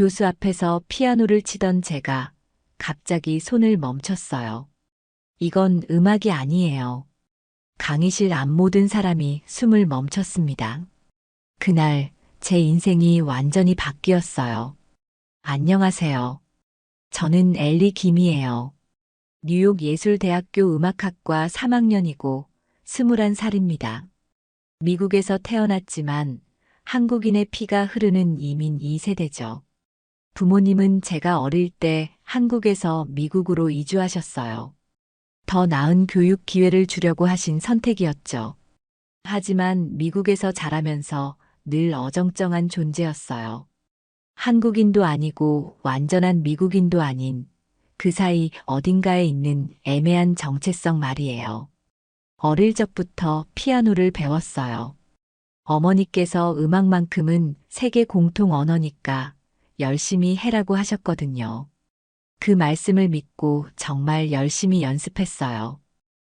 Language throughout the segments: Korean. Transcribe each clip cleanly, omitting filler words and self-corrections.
교수 앞에서 피아노를 치던 제가 갑자기 손을 멈췄어요. 이건 음악이 아니에요. 강의실 앞 모든 사람이 숨을 멈췄습니다. 그날 제 인생이 완전히 바뀌었어요. 안녕하세요. 저는 엘리 김이에요. 뉴욕 예술대학교 음악학과 3학년이고 21살입니다. 미국에서 태어났지만 한국인의 피가 흐르는 이민 2세대죠. 부모님은 제가 어릴 때 한국에서 미국으로 이주하셨어요. 더 나은 교육 기회를 주려고 하신 선택이었죠. 하지만 미국에서 자라면서 늘 어정쩡한 존재였어요. 한국인도 아니고 완전한 미국인도 아닌 그 사이 어딘가에 있는 애매한 정체성 말이에요. 어릴 적부터 피아노를 배웠어요. 어머니께서 음악만큼은 세계 공통 언어니까 열심히 해라고 하셨거든요. 그 말씀을 믿고 정말 열심히 연습했어요.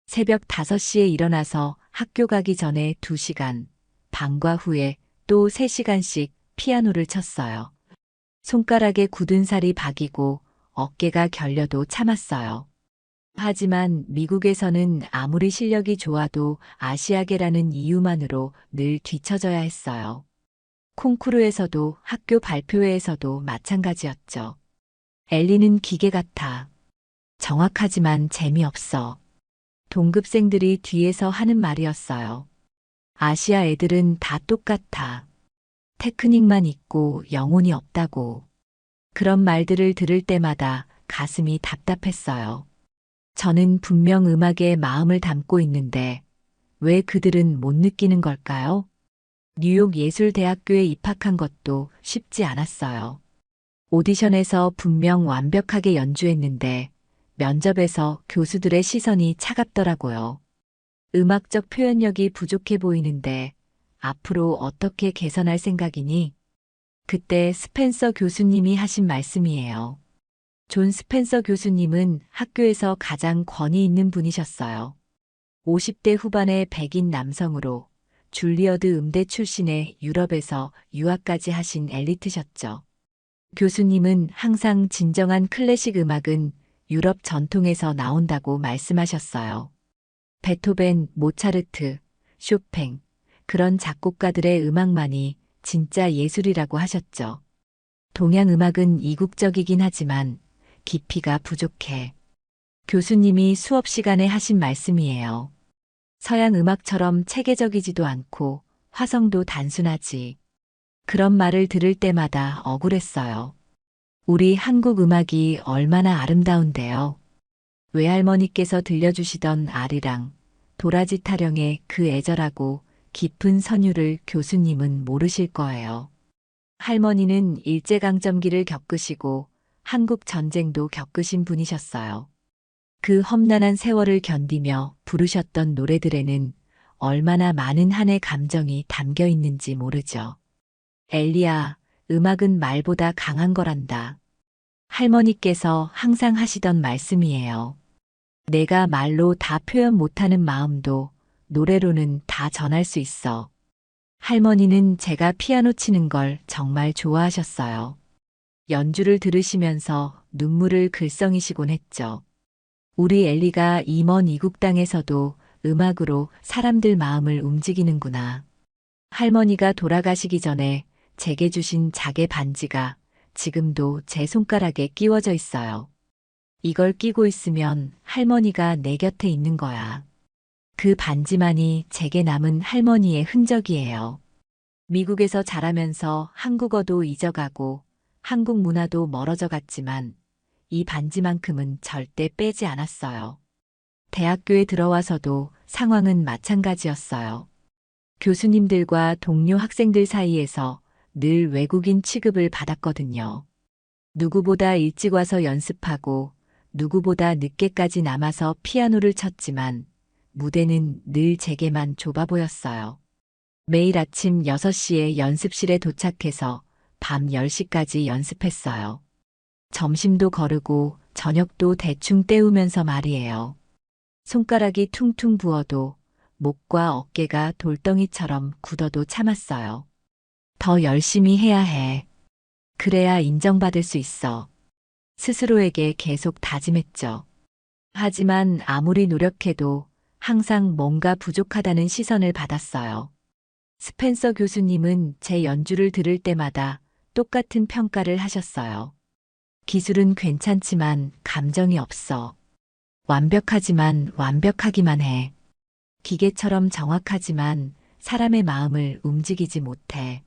새벽 5시에 일어나서 학교 가기 전에 2시간, 방과 후에 또 3시간씩 피아노를 쳤어요. 손가락에 굳은 살이 박이고 어깨가 결려도 참았어요. 하지만 미국에서는 아무리 실력이 좋아도 아시아계라는 이유만으로 늘 뒤처져야 했어요. 콩쿠르에서도 학교 발표회에서도 마찬가지였죠. 엘리는 기계 같아. 정확하지만 재미없어. 동급생들이 뒤에서 하는 말이었어요. 아시아 애들은 다 똑같아. 테크닉만 있고 영혼이 없다고. 그런 말들을 들을 때마다 가슴이 답답했어요. 저는 분명 음악에 마음을 담고 있는데 왜 그들은 못 느끼는 걸까요? 뉴욕 예술대학교에 입학한 것도 쉽지 않았어요. 오디션에서 분명 완벽하게 연주했는데 면접에서 교수들의 시선이 차갑더라고요. 음악적 표현력이 부족해 보이는데 앞으로 어떻게 개선할 생각이니? 그때 스펜서 교수님이 하신 말씀이에요. 존 스펜서 교수님은 학교에서 가장 권위 있는 분이셨어요. 50대 후반의 백인 남성으로 줄리어드 음대 출신의 유럽에서 유학까지 하신 엘리트셨죠. 교수님은 항상 진정한 클래식 음악은 유럽 전통에서 나온다고 말씀하셨어요. 베토벤, 모차르트, 쇼팽, 그런 작곡가들의 음악만이 진짜 예술이라고 하셨죠. 동양 음악은 이국적이긴 하지만 깊이가 부족해. 교수님이 수업 시간에 하신 말씀이에요. 서양 음악처럼 체계적이지도 않고 화성도 단순하지. 그런 말을 들을 때마다 억울했어요. 우리 한국 음악이 얼마나 아름다운데요. 외할머니께서 들려주시던 아리랑, 도라지 타령의 그 애절하고 깊은 선율을 교수님은 모르실 거예요. 할머니는 일제강점기를 겪으시고 한국 전쟁도 겪으신 분이셨어요. 그 험난한 세월을 견디며 부르셨던 노래들에는 얼마나 많은 한의 감정이 담겨 있는지 모르죠. 엘리야, 음악은 말보다 강한 거란다. 할머니께서 항상 하시던 말씀이에요. 내가 말로 다 표현 못하는 마음도 노래로는 다 전할 수 있어. 할머니는 제가 피아노 치는 걸 정말 좋아하셨어요. 연주를 들으시면서 눈물을 글썽이시곤 했죠. 우리 엘리가 이 먼 이국 땅에서도 음악으로 사람들 마음을 움직이는구나. 할머니가 돌아가시기 전에 제게 주신 자개 반지가 지금도 제 손가락에 끼워져 있어요. 이걸 끼고 있으면 할머니가 내 곁에 있는 거야. 그 반지만이 제게 남은 할머니의 흔적이에요. 미국에서 자라면서 한국어도 잊어가고 한국 문화도 멀어져 갔지만 이 반지만큼은 절대 빼지 않았어요. 대학교에 들어와서도 상황은 마찬가지였어요. 교수님들과 동료 학생들 사이에서 늘 외국인 취급을 받았거든요. 누구보다 일찍 와서 연습하고 누구보다 늦게까지 남아서 피아노를 쳤지만 무대는 늘 제게만 좁아 보였어요. 매일 아침 6시에 연습실에 도착해서 밤 10시까지 연습했어요. 점심도 거르고 저녁도 대충 때우면서 말이에요. 손가락이 퉁퉁 부어도 목과 어깨가 돌덩이처럼 굳어도 참았어요. 더 열심히 해야 해. 그래야 인정받을 수 있어. 스스로에게 계속 다짐했죠. 하지만 아무리 노력해도 항상 뭔가 부족하다는 시선을 받았어요. 스펜서 교수님은 제 연주를 들을 때마다 똑같은 평가를 하셨어요. 기술은 괜찮지만 감정이 없어. 완벽하지만 완벽하기만 해. 기계처럼 정확하지만 사람의 마음을 움직이지 못해.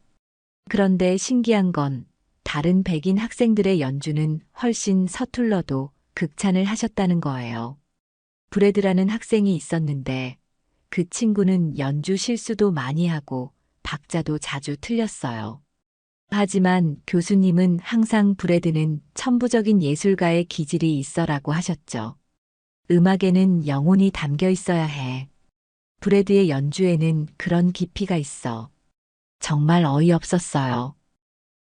그런데 신기한 건 다른 백인 학생들의 연주는 훨씬 서툴러도 극찬을 하셨다는 거예요. 브래드라는 학생이 있었는데 그 친구는 연주 실수도 많이 하고 박자도 자주 틀렸어요. 하지만 교수님은 항상 브래드는 천부적인 예술가의 기질이 있어라고 하셨죠. 음악에는 영혼이 담겨 있어야 해. 브래드의 연주에는 그런 깊이가 있어. 정말 어이없었어요.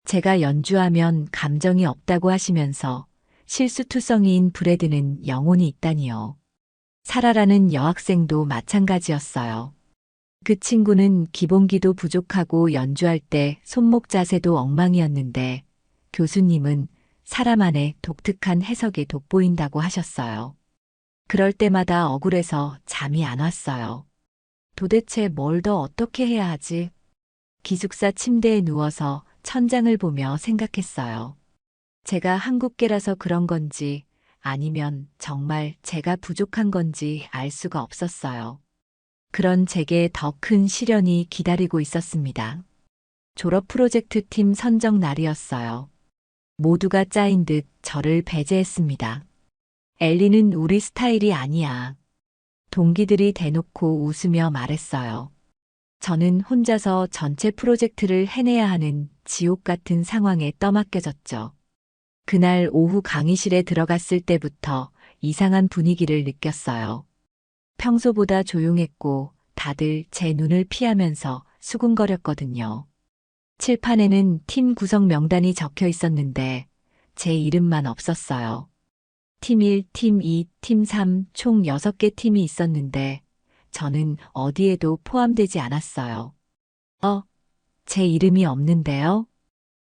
제가 연주하면 감정이 없다고 하시면서 실수투성이인 브래드는 영혼이 있다니요. 사라라는 여학생도 마찬가지였어요. 그 친구는 기본기도 부족하고 연주할 때 손목 자세도 엉망이었는데 교수님은 사라만의 독특한 해석이 돋보인다고 하셨어요. 그럴 때마다 억울해서 잠이 안 왔어요. 도대체 뭘 더 어떻게 해야 하지? 기숙사 침대에 누워서 천장을 보며 생각했어요. 제가 한국계라서 그런 건지 아니면 정말 제가 부족한 건지 알 수가 없었어요. 그런 제게 더 큰 시련이 기다리고 있었습니다. 졸업 프로젝트 팀 선정 날이었어요. 모두가 짜인 듯 저를 배제했습니다. 엘리는 우리 스타일이 아니야. 동기들이 대놓고 웃으며 말했어요. 저는 혼자서 전체 프로젝트를 해내야 하는 지옥 같은 상황에 떠맡겨졌죠. 그날 오후 강의실에 들어갔을 때부터 이상한 분위기를 느꼈어요. 평소보다 조용했고 다들 제 눈을 피하면서 수군거렸거든요. 칠판에는 팀 구성 명단이 적혀 있었는데 제 이름만 없었어요. 팀 1, 팀 2, 팀 3, 총 6개 팀이 있었는데 저는 어디에도 포함되지 않았어요. 제 이름이 없는데요?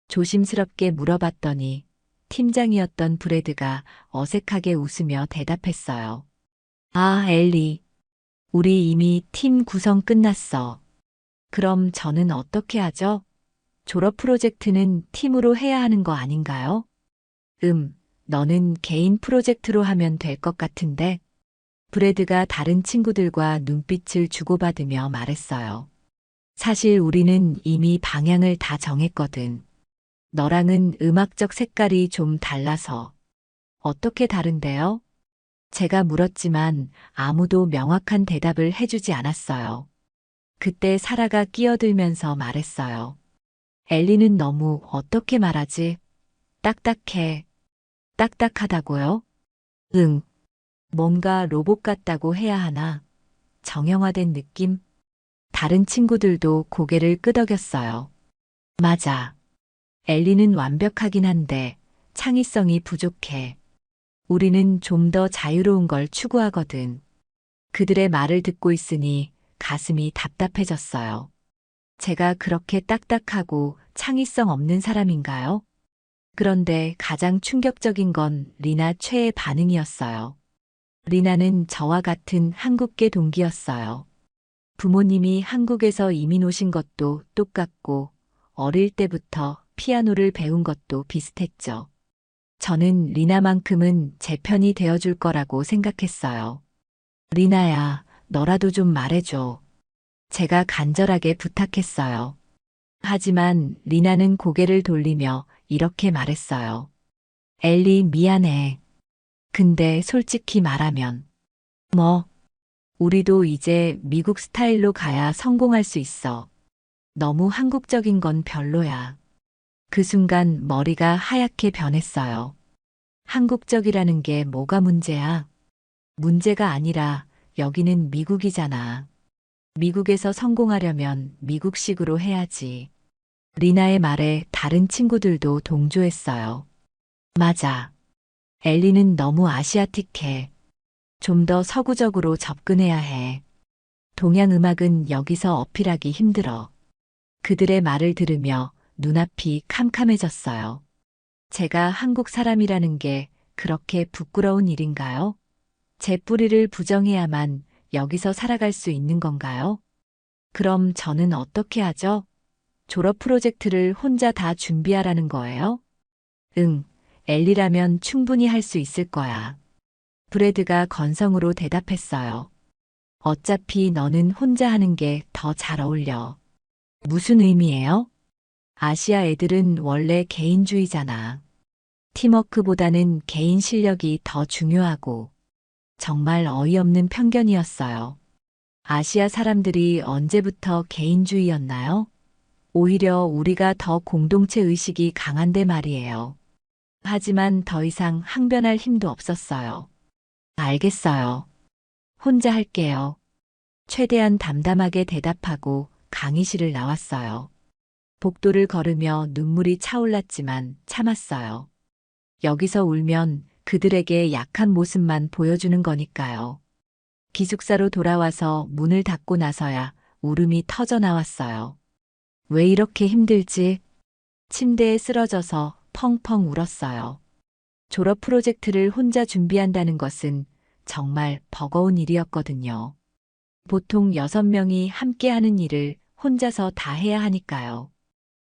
조심스럽게 물어봤더니 팀장이었던 브래드가 어색하게 웃으며 대답했어요. 아, 엘리. 우리 이미 팀 구성 끝났어. 그럼 저는 어떻게 하죠? 졸업 프로젝트는 팀으로 해야 하는 거 아닌가요? 너는 개인 프로젝트로 하면 될 것 같은데. 브래드가 다른 친구들과 눈빛을 주고받으며 말했어요. 사실 우리는 이미 방향을 다 정했거든. 너랑은 음악적 색깔이 좀 달라서. 어떻게 다른데요? 제가 물었지만 아무도 명확한 대답을 해주지 않았어요. 그때 사라가 끼어들면서 말했어요. 엘리는 너무 어떻게 말하지? 딱딱해. 딱딱하다고요? 응. 뭔가 로봇 같다고 해야 하나? 정형화된 느낌? 다른 친구들도 고개를 끄덕였어요. 맞아. 엘리는 완벽하긴 한데 창의성이 부족해. 우리는 좀 더 자유로운 걸 추구하거든. 그들의 말을 듣고 있으니 가슴이 답답해졌어요. 제가 그렇게 딱딱하고 창의성 없는 사람인가요? 그런데 가장 충격적인 건 리나 최의 반응이었어요. 리나는 저와 같은 한국계 동기였어요. 부모님이 한국에서 이민 오신 것도 똑같고 어릴 때부터 피아노를 배운 것도 비슷했죠. 저는 리나만큼은 제 편이 되어줄 거라고 생각했어요. 리나야, 너라도 좀 말해줘. 제가 간절하게 부탁했어요. 하지만 리나는 고개를 돌리며 이렇게 말했어요. 엘리, 미안해. 근데 솔직히 말하면. 뭐, 우리도 이제 미국 스타일로 가야 성공할 수 있어. 너무 한국적인 건 별로야. 그 순간 머리가 하얗게 변했어요. 한국적이라는 게 뭐가 문제야? 문제가 아니라 여기는 미국이잖아. 미국에서 성공하려면 미국식으로 해야지. 리나의 말에 다른 친구들도 동조했어요. 맞아. 엘리는 너무 아시아틱해. 좀 더 서구적으로 접근해야 해. 동양 음악은 여기서 어필하기 힘들어. 그들의 말을 들으며 눈앞이 캄캄해졌어요. 제가 한국 사람이라는 게 그렇게 부끄러운 일인가요? 제 뿌리를 부정해야만 여기서 살아갈 수 있는 건가요? 그럼 저는 어떻게 하죠? 졸업 프로젝트를 혼자 다 준비하라는 거예요? 응, 엘리라면 충분히 할 수 있을 거야. 브래드가 건성으로 대답했어요. 어차피 너는 혼자 하는 게 더 잘 어울려. 무슨 의미예요? 아시아 애들은 원래 개인주의잖아. 팀워크보다는 개인 실력이 더 중요하고. 정말 어이없는 편견이었어요. 아시아 사람들이 언제부터 개인주의였나요? 오히려 우리가 더 공동체 의식이 강한데 말이에요. 하지만 더 이상 항변할 힘도 없었어요. 알겠어요. 혼자 할게요. 최대한 담담하게 대답하고 강의실을 나왔어요. 복도를 걸으며 눈물이 차올랐지만 참았어요. 여기서 울면 그들에게 약한 모습만 보여주는 거니까요. 기숙사로 돌아와서 문을 닫고 나서야 울음이 터져 나왔어요. 왜 이렇게 힘들지? 침대에 쓰러져서 펑펑 울었어요. 졸업 프로젝트를 혼자 준비한다는 것은 정말 버거운 일이었거든요. 보통 6명이 함께 하는 일을 혼자서 다 해야 하니까요.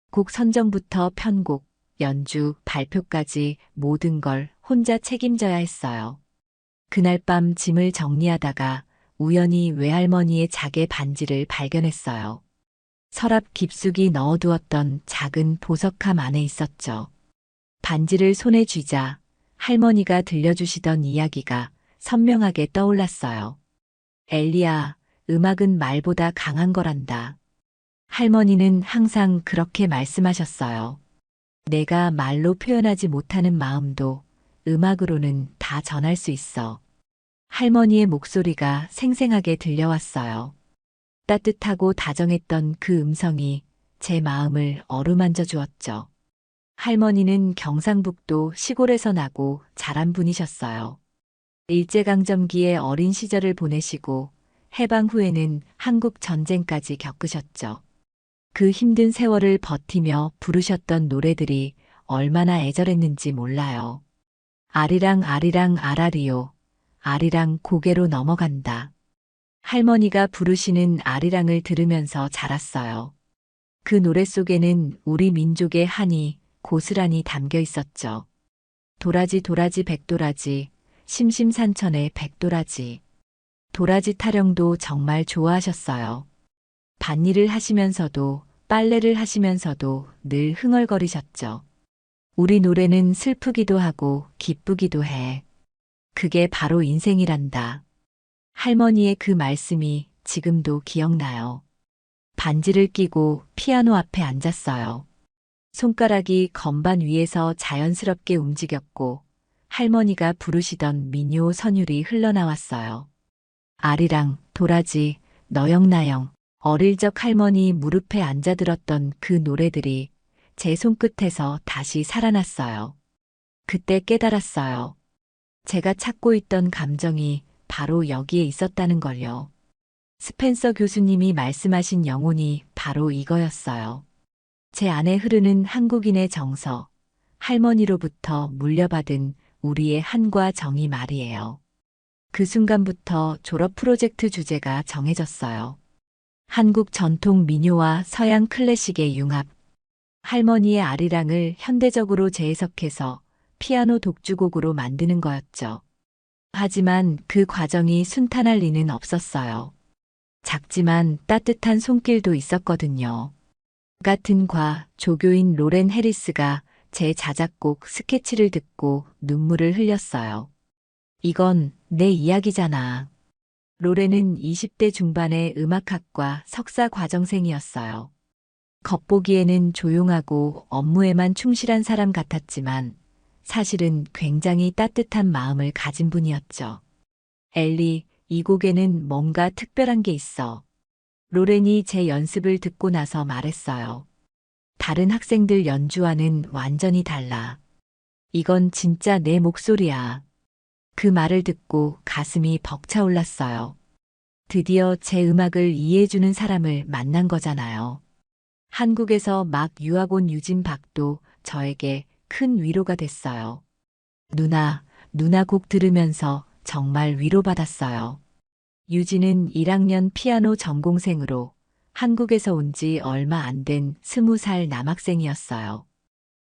곡 선정부터 편곡, 연주, 발표까지 모든 걸 혼자 책임져야 했어요. 그날 밤 짐을 정리하다가 우연히 외할머니의 자개 반지를 발견했어요. 서랍 깊숙이 넣어두었던 작은 보석함 안에 있었죠. 반지를 손에 쥐자 할머니가 들려주시던 이야기가 선명하게 떠올랐어요. 엘리야, 음악은 말보다 강한 거란다. 할머니는 항상 그렇게 말씀하셨어요. 내가 말로 표현하지 못하는 마음도 음악으로는 다 전할 수 있어. 할머니의 목소리가 생생하게 들려왔어요. 따뜻하고 다정했던 그 음성이 제 마음을 어루만져 주었죠. 할머니는 경상북도 시골에서 나고 자란 분이셨어요. 일제강점기에 어린 시절을 보내시고 해방 후에는 한국 전쟁까지 겪으셨죠. 그 힘든 세월을 버티며 부르셨던 노래들이 얼마나 애절했는지 몰라요. 아리랑 아리랑 아라리요. 아리랑 고개로 넘어간다. 할머니가 부르시는 아리랑을 들으면서 자랐어요. 그 노래 속에는 우리 민족의 한이 고스란히 담겨 있었죠. 도라지 도라지 백도라지, 심심산천의 백도라지. 도라지 타령도 정말 좋아하셨어요. 밭일을 하시면서도 빨래를 하시면서도 늘 흥얼거리셨죠. 우리 노래는 슬프기도 하고 기쁘기도 해. 그게 바로 인생이란다. 할머니의 그 말씀이 지금도 기억나요. 반지를 끼고 피아노 앞에 앉았어요. 손가락이 건반 위에서 자연스럽게 움직였고 할머니가 부르시던 민요 선율이 흘러나왔어요. 아리랑, 도라지, 너영나영, 어릴 적 할머니 무릎에 앉아 들었던 그 노래들이 제 손끝에서 다시 살아났어요. 그때 깨달았어요. 제가 찾고 있던 감정이 바로 여기에 있었다는 걸요. 스펜서 교수님이 말씀하신 영혼이 바로 이거였어요. 제 안에 흐르는 한국인의 정서, 할머니로부터 물려받은 우리의 한과 정이 말이에요. 그 순간부터 졸업 프로젝트 주제가 정해졌어요. 한국 전통 민요와 서양 클래식의 융합. 할머니의 아리랑을 현대적으로 재해석해서 피아노 독주곡으로 만드는 거였죠. 하지만 그 과정이 순탄할 리는 없었어요. 작지만 따뜻한 손길도 있었거든요. 같은 조교인 로렌 해리스가 제 자작곡 스케치를 듣고 눈물을 흘렸어요. 이건 내 이야기잖아. 로렌은 20대 중반의 음악학과 석사 과정생이었어요. 겉보기에는 조용하고 업무에만 충실한 사람 같았지만 사실은 굉장히 따뜻한 마음을 가진 분이었죠. 엘리, 이 곡에는 뭔가 특별한 게 있어. 로렌이 제 연습을 듣고 나서 말했어요. 다른 학생들 연주와는 완전히 달라. 이건 진짜 내 목소리야. 그 말을 듣고 가슴이 벅차올랐어요. 드디어 제 음악을 이해해주는 사람을 만난 거잖아요. 한국에서 막 유학 온 유진 박도 저에게 큰 위로가 됐어요. 누나 곡 들으면서 정말 위로받았어요. 유진은 1학년 피아노 전공생으로 한국에서 온 지 얼마 안 된 20살 남학생이었어요.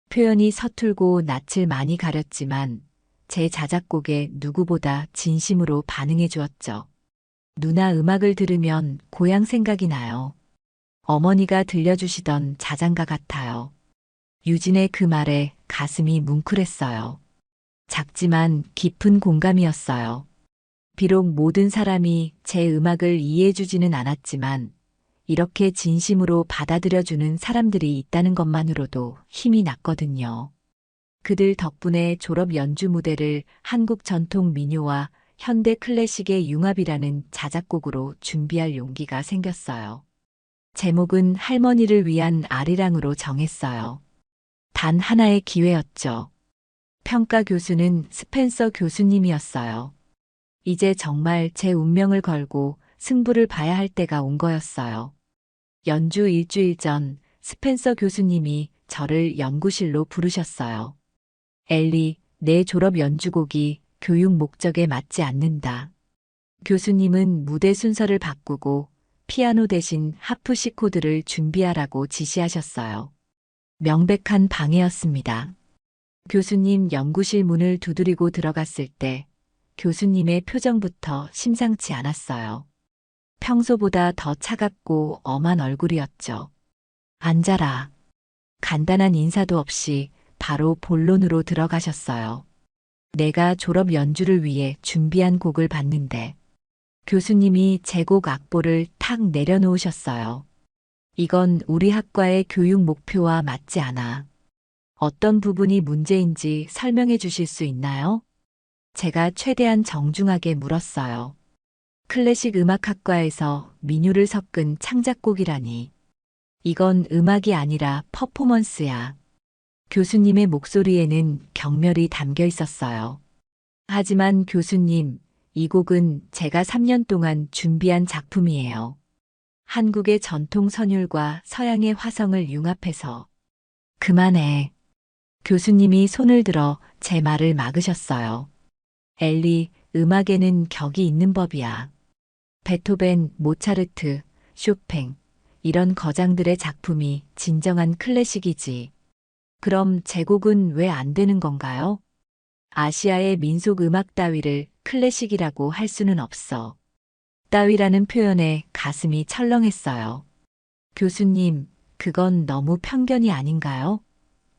표현이 서툴고 낯을 많이 가렸지만 제 자작곡에 누구보다 진심으로 반응해 주었죠. 누나 음악을 들으면 고향 생각이 나요. 어머니가 들려주시던 자장가 같아요. 유진의 그 말에 가슴이 뭉클했어요. 작지만 깊은 공감이었어요. 비록 모든 사람이 제 음악을 이해해주지는 않았지만 이렇게 진심으로 받아들여주는 사람들이 있다는 것만으로도 힘이 났거든요. 그들 덕분에 졸업 연주 무대를 한국 전통 민요와 현대 클래식의 융합이라는 자작곡으로 준비할 용기가 생겼어요. 제목은 할머니를 위한 아리랑으로 정했어요. 단 하나의 기회였죠. 평가 교수는 스펜서 교수님이었어요. 이제 정말 제 운명을 걸고 승부를 봐야 할 때가 온 거였어요. 연주 일주일 전 스펜서 교수님이 저를 연구실로 부르셨어요. 엘리, 내 졸업 연주곡이 교육 목적에 맞지 않는다. 교수님은 무대 순서를 바꾸고 피아노 대신 하프시 코드를 준비하라고 지시하셨어요. 명백한 방해였습니다. 교수님 연구실 문을 두드리고 들어갔을 때 교수님의 표정부터 심상치 않았어요. 평소보다 더 차갑고 엄한 얼굴이었죠. 앉아라. 간단한 인사도 없이 바로 본론으로 들어가셨어요. 내가 졸업 연주를 위해 준비한 곡을 봤는데 교수님이 제 곡 악보를 탁 내려놓으셨어요. 이건 우리 학과의 교육 목표와 맞지 않아. 어떤 부분이 문제인지 설명해 주실 수 있나요? 제가 최대한 정중하게 물었어요. 클래식 음악학과에서 민요를 섞은 창작곡이라니. 이건 음악이 아니라 퍼포먼스야. 교수님의 목소리에는 경멸이 담겨 있었어요. 하지만 교수님, 이 곡은 제가 3년 동안 준비한 작품이에요. 한국의 전통 선율과 서양의 화성을 융합해서. 그만해. 교수님이 손을 들어 제 말을 막으셨어요. 엘리, 음악에는 격이 있는 법이야. 베토벤, 모차르트, 쇼팽, 이런 거장들의 작품이 진정한 클래식이지. 그럼 제 곡은 왜 안 되는 건가요? 아시아의 민속 음악 따위를 클래식이라고 할 수는 없어. 따위라는 표현에 가슴이 철렁했어요. 교수님, 그건 너무 편견이 아닌가요?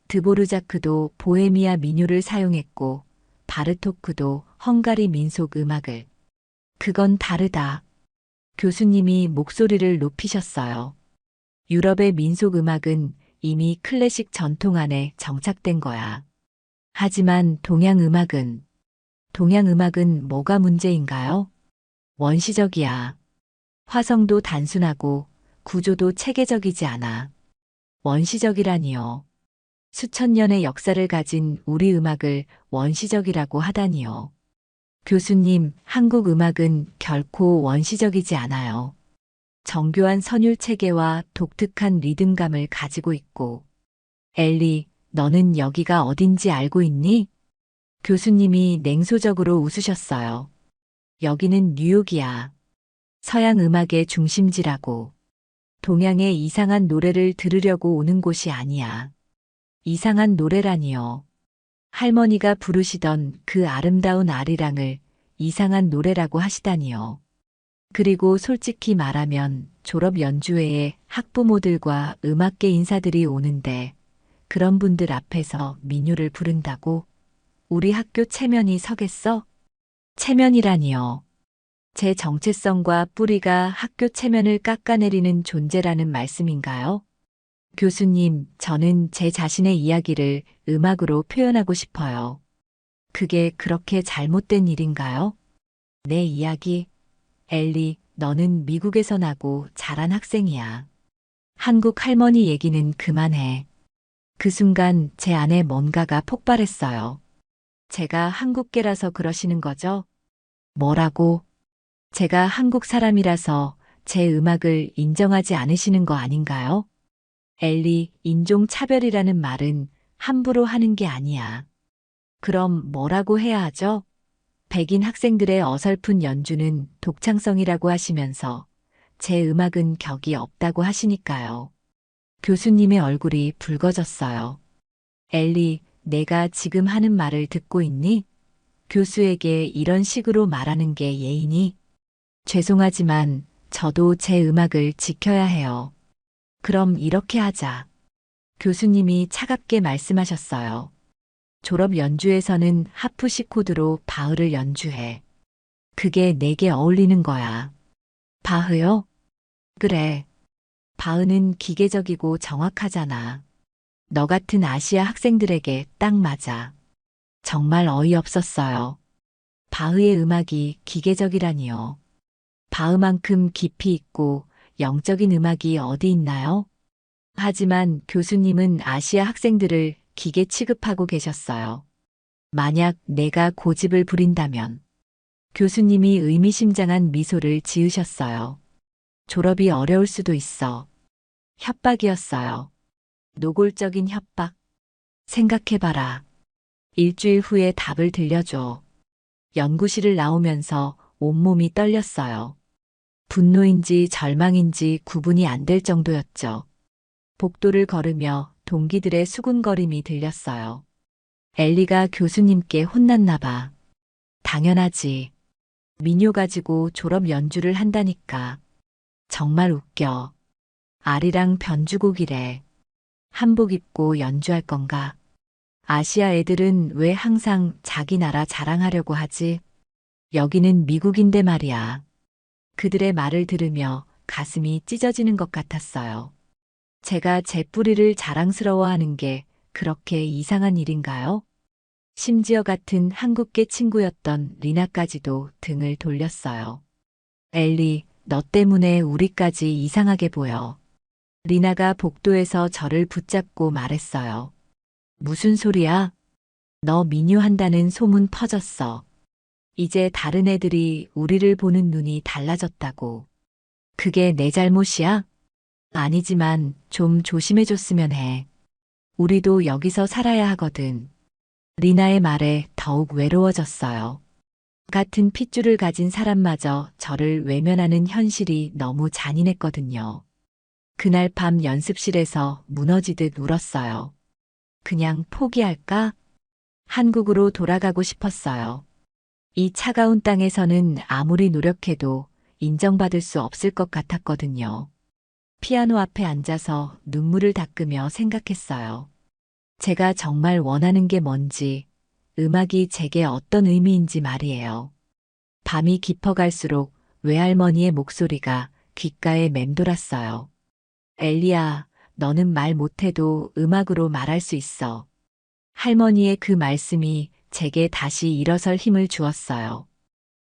드보르자크도 보헤미아 민요를 사용했고 바르토크도 헝가리 민속 음악을. 그건 다르다. 교수님이 목소리를 높이셨어요. 유럽의 민속 음악은 이미 클래식 전통 안에 정착된 거야. 하지만 동양 음악은 뭐가 문제인가요? 원시적이야. 화성도 단순하고 구조도 체계적이지 않아. 원시적이라니요. 수천 년의 역사를 가진 우리 음악을 원시적이라고 하다니요. 교수님, 한국 음악은 결코 원시적이지 않아요. 정교한 선율 체계와 독특한 리듬감을 가지고 있고. 엘리, 너는 여기가 어딘지 알고 있니? 교수님이 냉소적으로 웃으셨어요. 여기는 뉴욕이야. 서양 음악의 중심지라고. 동양의 이상한 노래를 들으려고 오는 곳이 아니야. 이상한 노래라니요. 할머니가 부르시던 그 아름다운 아리랑을 이상한 노래라고 하시다니요. 그리고 솔직히 말하면 졸업 연주회에 학부모들과 음악계 인사들이 오는데 그런 분들 앞에서 민요를 부른다고? 우리 학교 체면이 서겠어? 체면이라니요. 제 정체성과 뿌리가 학교 체면을 깎아내리는 존재라는 말씀인가요? 교수님, 저는 제 자신의 이야기를 음악으로 표현하고 싶어요. 그게 그렇게 잘못된 일인가요? 내 이야기? 엘리, 너는 미국에서 나고 자란 학생이야. 한국 할머니 얘기는 그만해. 그 순간 제 안에 뭔가가 폭발했어요. 제가 한국계라서 그러시는 거죠? 뭐라고? 제가 한국 사람이라서 제 음악을 인정하지 않으시는 거 아닌가요? 엘리, 인종차별이라는 말은 함부로 하는 게 아니야. 그럼 뭐라고 해야 하죠? 백인 학생들의 어설픈 연주는 독창성이라고 하시면서 제 음악은 격이 없다고 하시니까요. 교수님의 얼굴이 붉어졌어요. 엘리, 내가 지금 하는 말을 듣고 있니? 교수에게 이런 식으로 말하는 게 예의니? 죄송하지만 저도 제 음악을 지켜야 해요. 그럼 이렇게 하자. 교수님이 차갑게 말씀하셨어요. 졸업 연주에서는 하프시 코드로 바흐를 연주해. 그게 내게 어울리는 거야. 바흐요? 그래. 바흐는 기계적이고 정확하잖아. 너 같은 아시아 학생들에게 딱 맞아. 정말 어이없었어요. 바흐의 음악이 기계적이라니요. 바흐만큼 깊이 있고 영적인 음악이 어디 있나요? 하지만 교수님은 아시아 학생들을 기계 취급하고 계셨어요. 만약 내가 고집을 부린다면 교수님이 의미심장한 미소를 지으셨어요. 졸업이 어려울 수도 있어. 협박이었어요. 노골적인 협박. 생각해봐라. 일주일 후에 답을 들려줘. 연구실을 나오면서 온몸이 떨렸어요. 분노인지 절망인지 구분이 안 될 정도였죠. 복도를 걸으며 동기들의 수군거림이 들렸어요. 엘리가 교수님께 혼났나 봐. 당연하지. 민요 가지고 졸업 연주를 한다니까. 정말 웃겨. 아리랑 변주곡이래. 한복 입고 연주할 건가? 아시아 애들은 왜 항상 자기 나라 자랑하려고 하지? 여기는 미국인데 말이야. 그들의 말을 들으며 가슴이 찢어지는 것 같았어요. 제가 제 뿌리를 자랑스러워하는 게 그렇게 이상한 일인가요? 심지어 같은 한국계 친구였던 리나까지도 등을 돌렸어요. 엘리, 너 때문에 우리까지 이상하게 보여. 리나가 복도에서 저를 붙잡고 말했어요. 무슨 소리야? 너 민요한다는 소문 퍼졌어. 이제 다른 애들이 우리를 보는 눈이 달라졌다고. 그게 내 잘못이야? 아니지만 좀 조심해줬으면 해. 우리도 여기서 살아야 하거든. 리나의 말에 더욱 외로워졌어요. 같은 핏줄을 가진 사람마저 저를 외면하는 현실이 너무 잔인했거든요. 그날 밤 연습실에서 무너지듯 울었어요. 그냥 포기할까? 한국으로 돌아가고 싶었어요. 이 차가운 땅에서는 아무리 노력해도 인정받을 수 없을 것 같았거든요. 피아노 앞에 앉아서 눈물을 닦으며 생각했어요. 제가 정말 원하는 게 뭔지, 음악이 제게 어떤 의미인지 말이에요. 밤이 깊어갈수록 외할머니의 목소리가 귓가에 맴돌았어요. 엘리야, 너는 말 못해도 음악으로 말할 수 있어. 할머니의 그 말씀이 제게 다시 일어설 힘을 주었어요.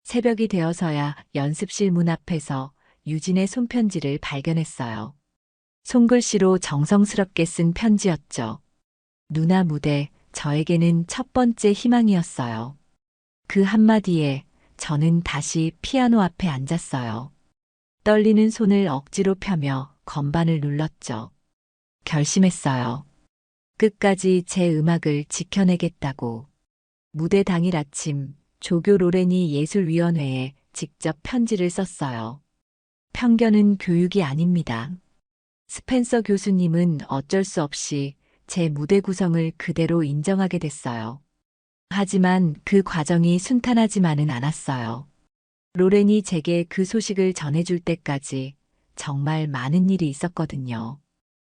새벽이 되어서야 연습실 문 앞에서 유진의 손편지를 발견했어요. 손글씨로 정성스럽게 쓴 편지였죠. 누나 무대, 저에게는 첫 번째 희망이었어요. 그 한마디에 저는 다시 피아노 앞에 앉았어요. 떨리는 손을 억지로 펴며 건반을 눌렀죠. 결심했어요. 끝까지 제 음악을 지켜내겠다고. 무대 당일 아침 조교 로렌이 예술위원회에 직접 편지를 썼어요. 편견은 교육이 아닙니다. 스펜서 교수님은 어쩔 수 없이 제 무대 구성을 그대로 인정하게 됐어요. 하지만 그 과정이 순탄하지만은 않았어요. 로렌이 제게 그 소식을 전해줄 때까지 정말 많은 일이 있었거든요.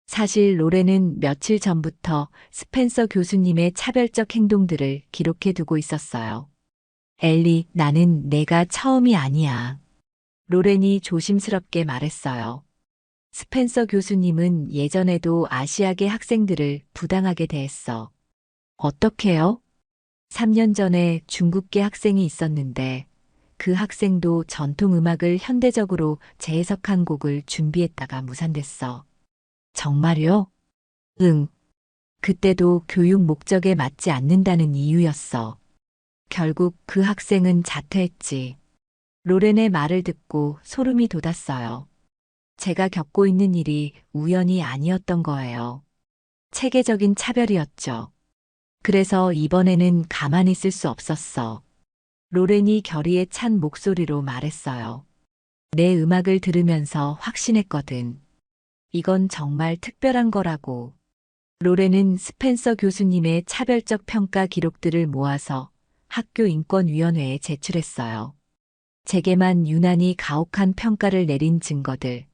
사실 로렌은 며칠 전부터 스펜서 교수님의 차별적 행동들을 기록해 두고 있었어요. 엘리, 나는 내가 처음이 아니야. 로렌이 조심스럽게 말했어요. 스펜서 교수님은 예전에도 아시아계 학생들을 부당하게 대했어. 어떻게요? 3년 전에 중국계 학생이 있었는데 그 학생도 전통 음악을 현대적으로 재해석한 곡을 준비했다가 무산됐어. 정말요? 응. 그때도 교육 목적에 맞지 않는다는 이유였어. 결국 그 학생은 자퇴했지. 로렌의 말을 듣고 소름이 돋았어요. 제가 겪고 있는 일이 우연이 아니었던 거예요. 체계적인 차별이었죠. 그래서 이번에는 가만히 있을 수 없었어. 로렌이 결의에 찬 목소리로 말했어요. 내 음악을 들으면서 확신했거든. 이건 정말 특별한 거라고. 로렌은 스펜서 교수님의 차별적 평가 기록들을 모아서 학교 인권위원회에 제출했어요. 제게만 유난히 가혹한 평가를 내린 증거들,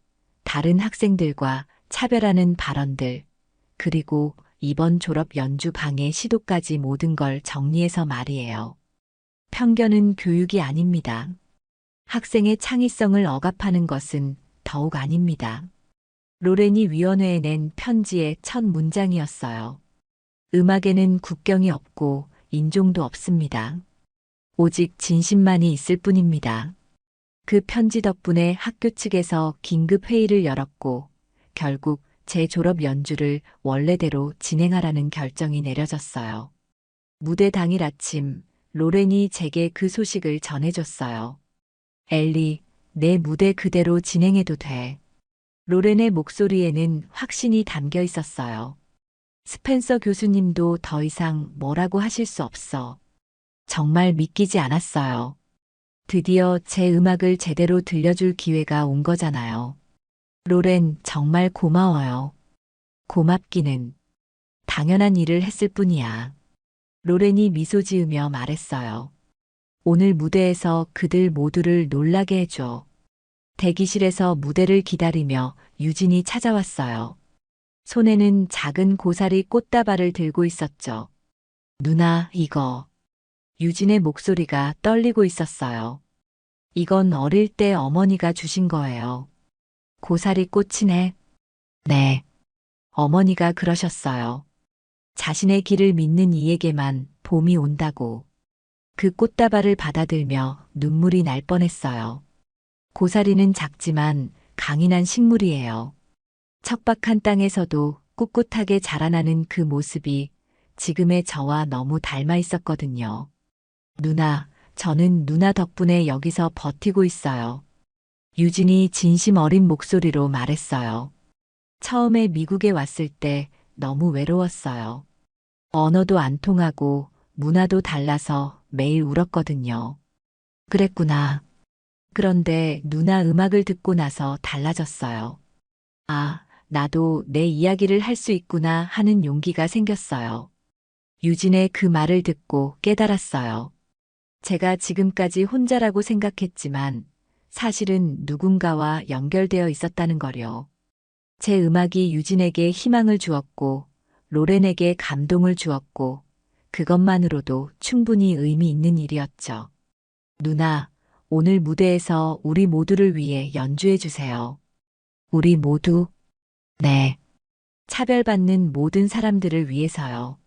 다른 학생들과 차별하는 발언들, 그리고 이번 졸업 연주 방해 시도까지 모든 걸 정리해서 말이에요. 편견은 교육이 아닙니다. 학생의 창의성을 억압하는 것은 더욱 아닙니다. 로렌이 위원회에 낸 편지의 첫 문장이었어요. 음악에는 국경이 없고 인종도 없습니다. 오직 진심만이 있을 뿐입니다. 그 편지 덕분에 학교 측에서 긴급 회의를 열었고 결국 제 졸업 연주를 원래대로 진행하라는 결정이 내려졌어요. 무대 당일 아침 로렌이 제게 그 소식을 전해줬어요. 엘리, 내 무대 그대로 진행해도 돼. 로렌의 목소리에는 확신이 담겨 있었어요. 스펜서 교수님도 더 이상 뭐라고 하실 수 없어. 정말 믿기지 않았어요. 드디어 제 음악을 제대로 들려줄 기회가 온 거잖아요. 로렌, 정말 고마워요. 고맙기는 당연한 일을 했을 뿐이야. 로렌이 미소 지으며 말했어요. 오늘 무대에서 그들 모두를 놀라게 해줘. 대기실에서 무대를 기다리며 유진이 찾아왔어요. 손에는 작은 고사리 꽃다발을 들고 있었죠. 누나, 이거. 유진의 목소리가 떨리고 있었어요. 이건 어릴 때 어머니가 주신 거예요. 고사리 꽃이네. 네. 어머니가 그러셨어요. 자신의 길을 믿는 이에게만 봄이 온다고. 그 꽃다발을 받아들며 눈물이 날 뻔했어요. 고사리는 작지만 강인한 식물이에요. 척박한 땅에서도 꿋꿋하게 자라나는 그 모습이 지금의 저와 너무 닮아 있었거든요. 누나, 저는 누나 덕분에 여기서 버티고 있어요. 유진이 진심 어린 목소리로 말했어요. 처음에 미국에 왔을 때 너무 외로웠어요. 언어도 안 통하고 문화도 달라서 매일 울었거든요. 그랬구나. 그런데 누나 음악을 듣고 나서 달라졌어요. 아, 나도 내 이야기를 할 수 있구나 하는 용기가 생겼어요. 유진의 그 말을 듣고 깨달았어요. 제가 지금까지 혼자라고 생각했지만 사실은 누군가와 연결되어 있었다는 거요. 제 음악이 유진에게 희망을 주었고 로렌에게 감동을 주었고 그것만으로도 충분히 의미 있는 일이었죠. 누나, 오늘 무대에서 우리 모두를 위해 연주해 주세요. 우리 모두? 네. 차별받는 모든 사람들을 위해서요.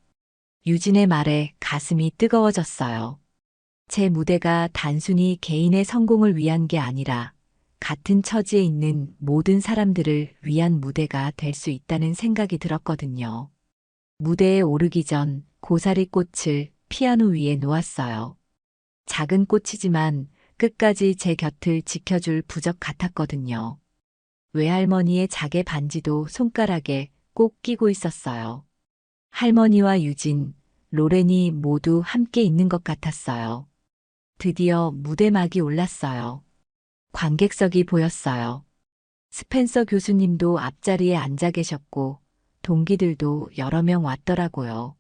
유진의 말에 가슴이 뜨거워졌어요. 제 무대가 단순히 개인의 성공을 위한 게 아니라 같은 처지에 있는 모든 사람들을 위한 무대가 될 수 있다는 생각이 들었거든요. 무대에 오르기 전 고사리 꽃을 피아노 위에 놓았어요. 작은 꽃이지만 끝까지 제 곁을 지켜줄 부적 같았거든요. 외할머니의 자개 반지도 손가락에 꼭 끼고 있었어요. 할머니와 유진, 로렌이 모두 함께 있는 것 같았어요. 드디어 무대막이 올랐어요. 관객석이 보였어요. 스펜서 교수님도 앞자리에 앉아 계셨고 동기들도 여러 명 왔더라고요.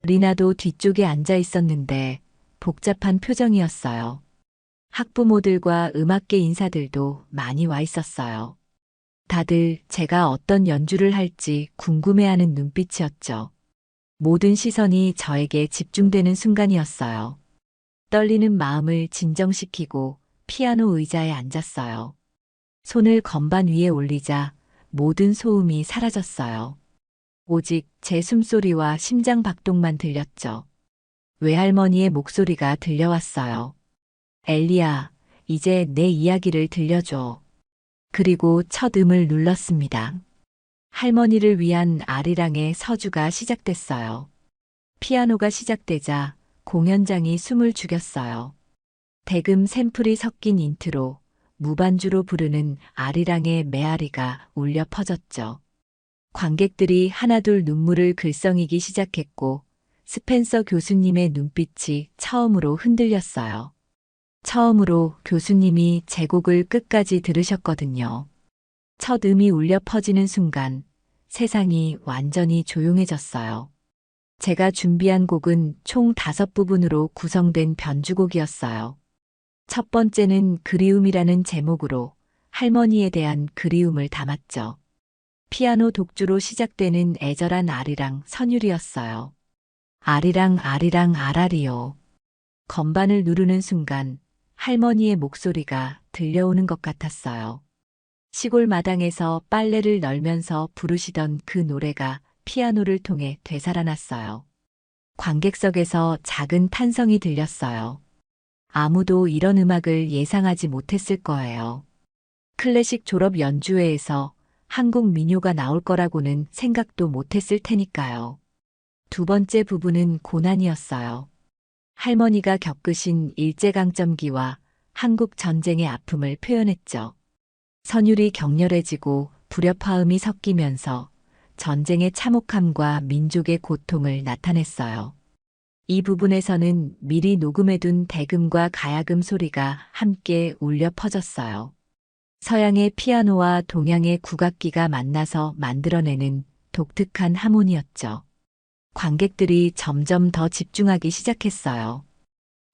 리나도 뒤쪽에 앉아 있었는데 복잡한 표정이었어요. 학부모들과 음악계 인사들도 많이 와 있었어요. 다들 제가 어떤 연주를 할지 궁금해하는 눈빛이었죠. 모든 시선이 저에게 집중되는 순간이었어요. 떨리는 마음을 진정시키고 피아노 의자에 앉았어요. 손을 건반 위에 올리자 모든 소음이 사라졌어요. 오직 제 숨소리와 심장 박동만 들렸죠. 외할머니의 목소리가 들려왔어요. 엘리야, 이제 내 이야기를 들려줘. 그리고 첫 음을 눌렀습니다. 할머니를 위한 아리랑의 서주가 시작됐어요. 피아노가 시작되자 공연장이 숨을 죽였어요. 대금 샘플이 섞인 인트로, 무반주로 부르는 아리랑의 메아리가 울려 퍼졌죠. 관객들이 하나둘 눈물을 글썽이기 시작했고 스펜서 교수님의 눈빛이 처음으로 흔들렸어요. 처음으로 교수님이 제 곡을 끝까지 들으셨거든요. 첫 음이 울려 퍼지는 순간 세상이 완전히 조용해졌어요. 제가 준비한 곡은 총 5부분으로 구성된 변주곡이었어요. 첫 번째는 그리움이라는 제목으로 할머니에 대한 그리움을 담았죠. 피아노 독주로 시작되는 애절한 아리랑 선율이었어요. 아리랑 아리랑 아라리요. 건반을 누르는 순간 할머니의 목소리가 들려오는 것 같았어요. 시골 마당에서 빨래를 널면서 부르시던 그 노래가 피아노를 통해 되살아났어요. 관객석에서 작은 탄성이 들렸어요. 아무도 이런 음악을 예상하지 못했을 거예요. 클래식 졸업 연주회에서 한국 민요가 나올 거라고는 생각도 못했을 테니까요. 두 번째 부분은 고난이었어요. 할머니가 겪으신 일제강점기와 한국 전쟁의 아픔을 표현했죠. 선율이 격렬해지고 불협화음이 섞이면서 전쟁의 참혹함과 민족의 고통을 나타냈어요. 이 부분에서는 미리 녹음해둔 대금과 가야금 소리가 함께 울려 퍼졌어요. 서양의 피아노와 동양의 국악기가 만나서 만들어내는 독특한 하모니였죠. 관객들이 점점 더 집중하기 시작했어요.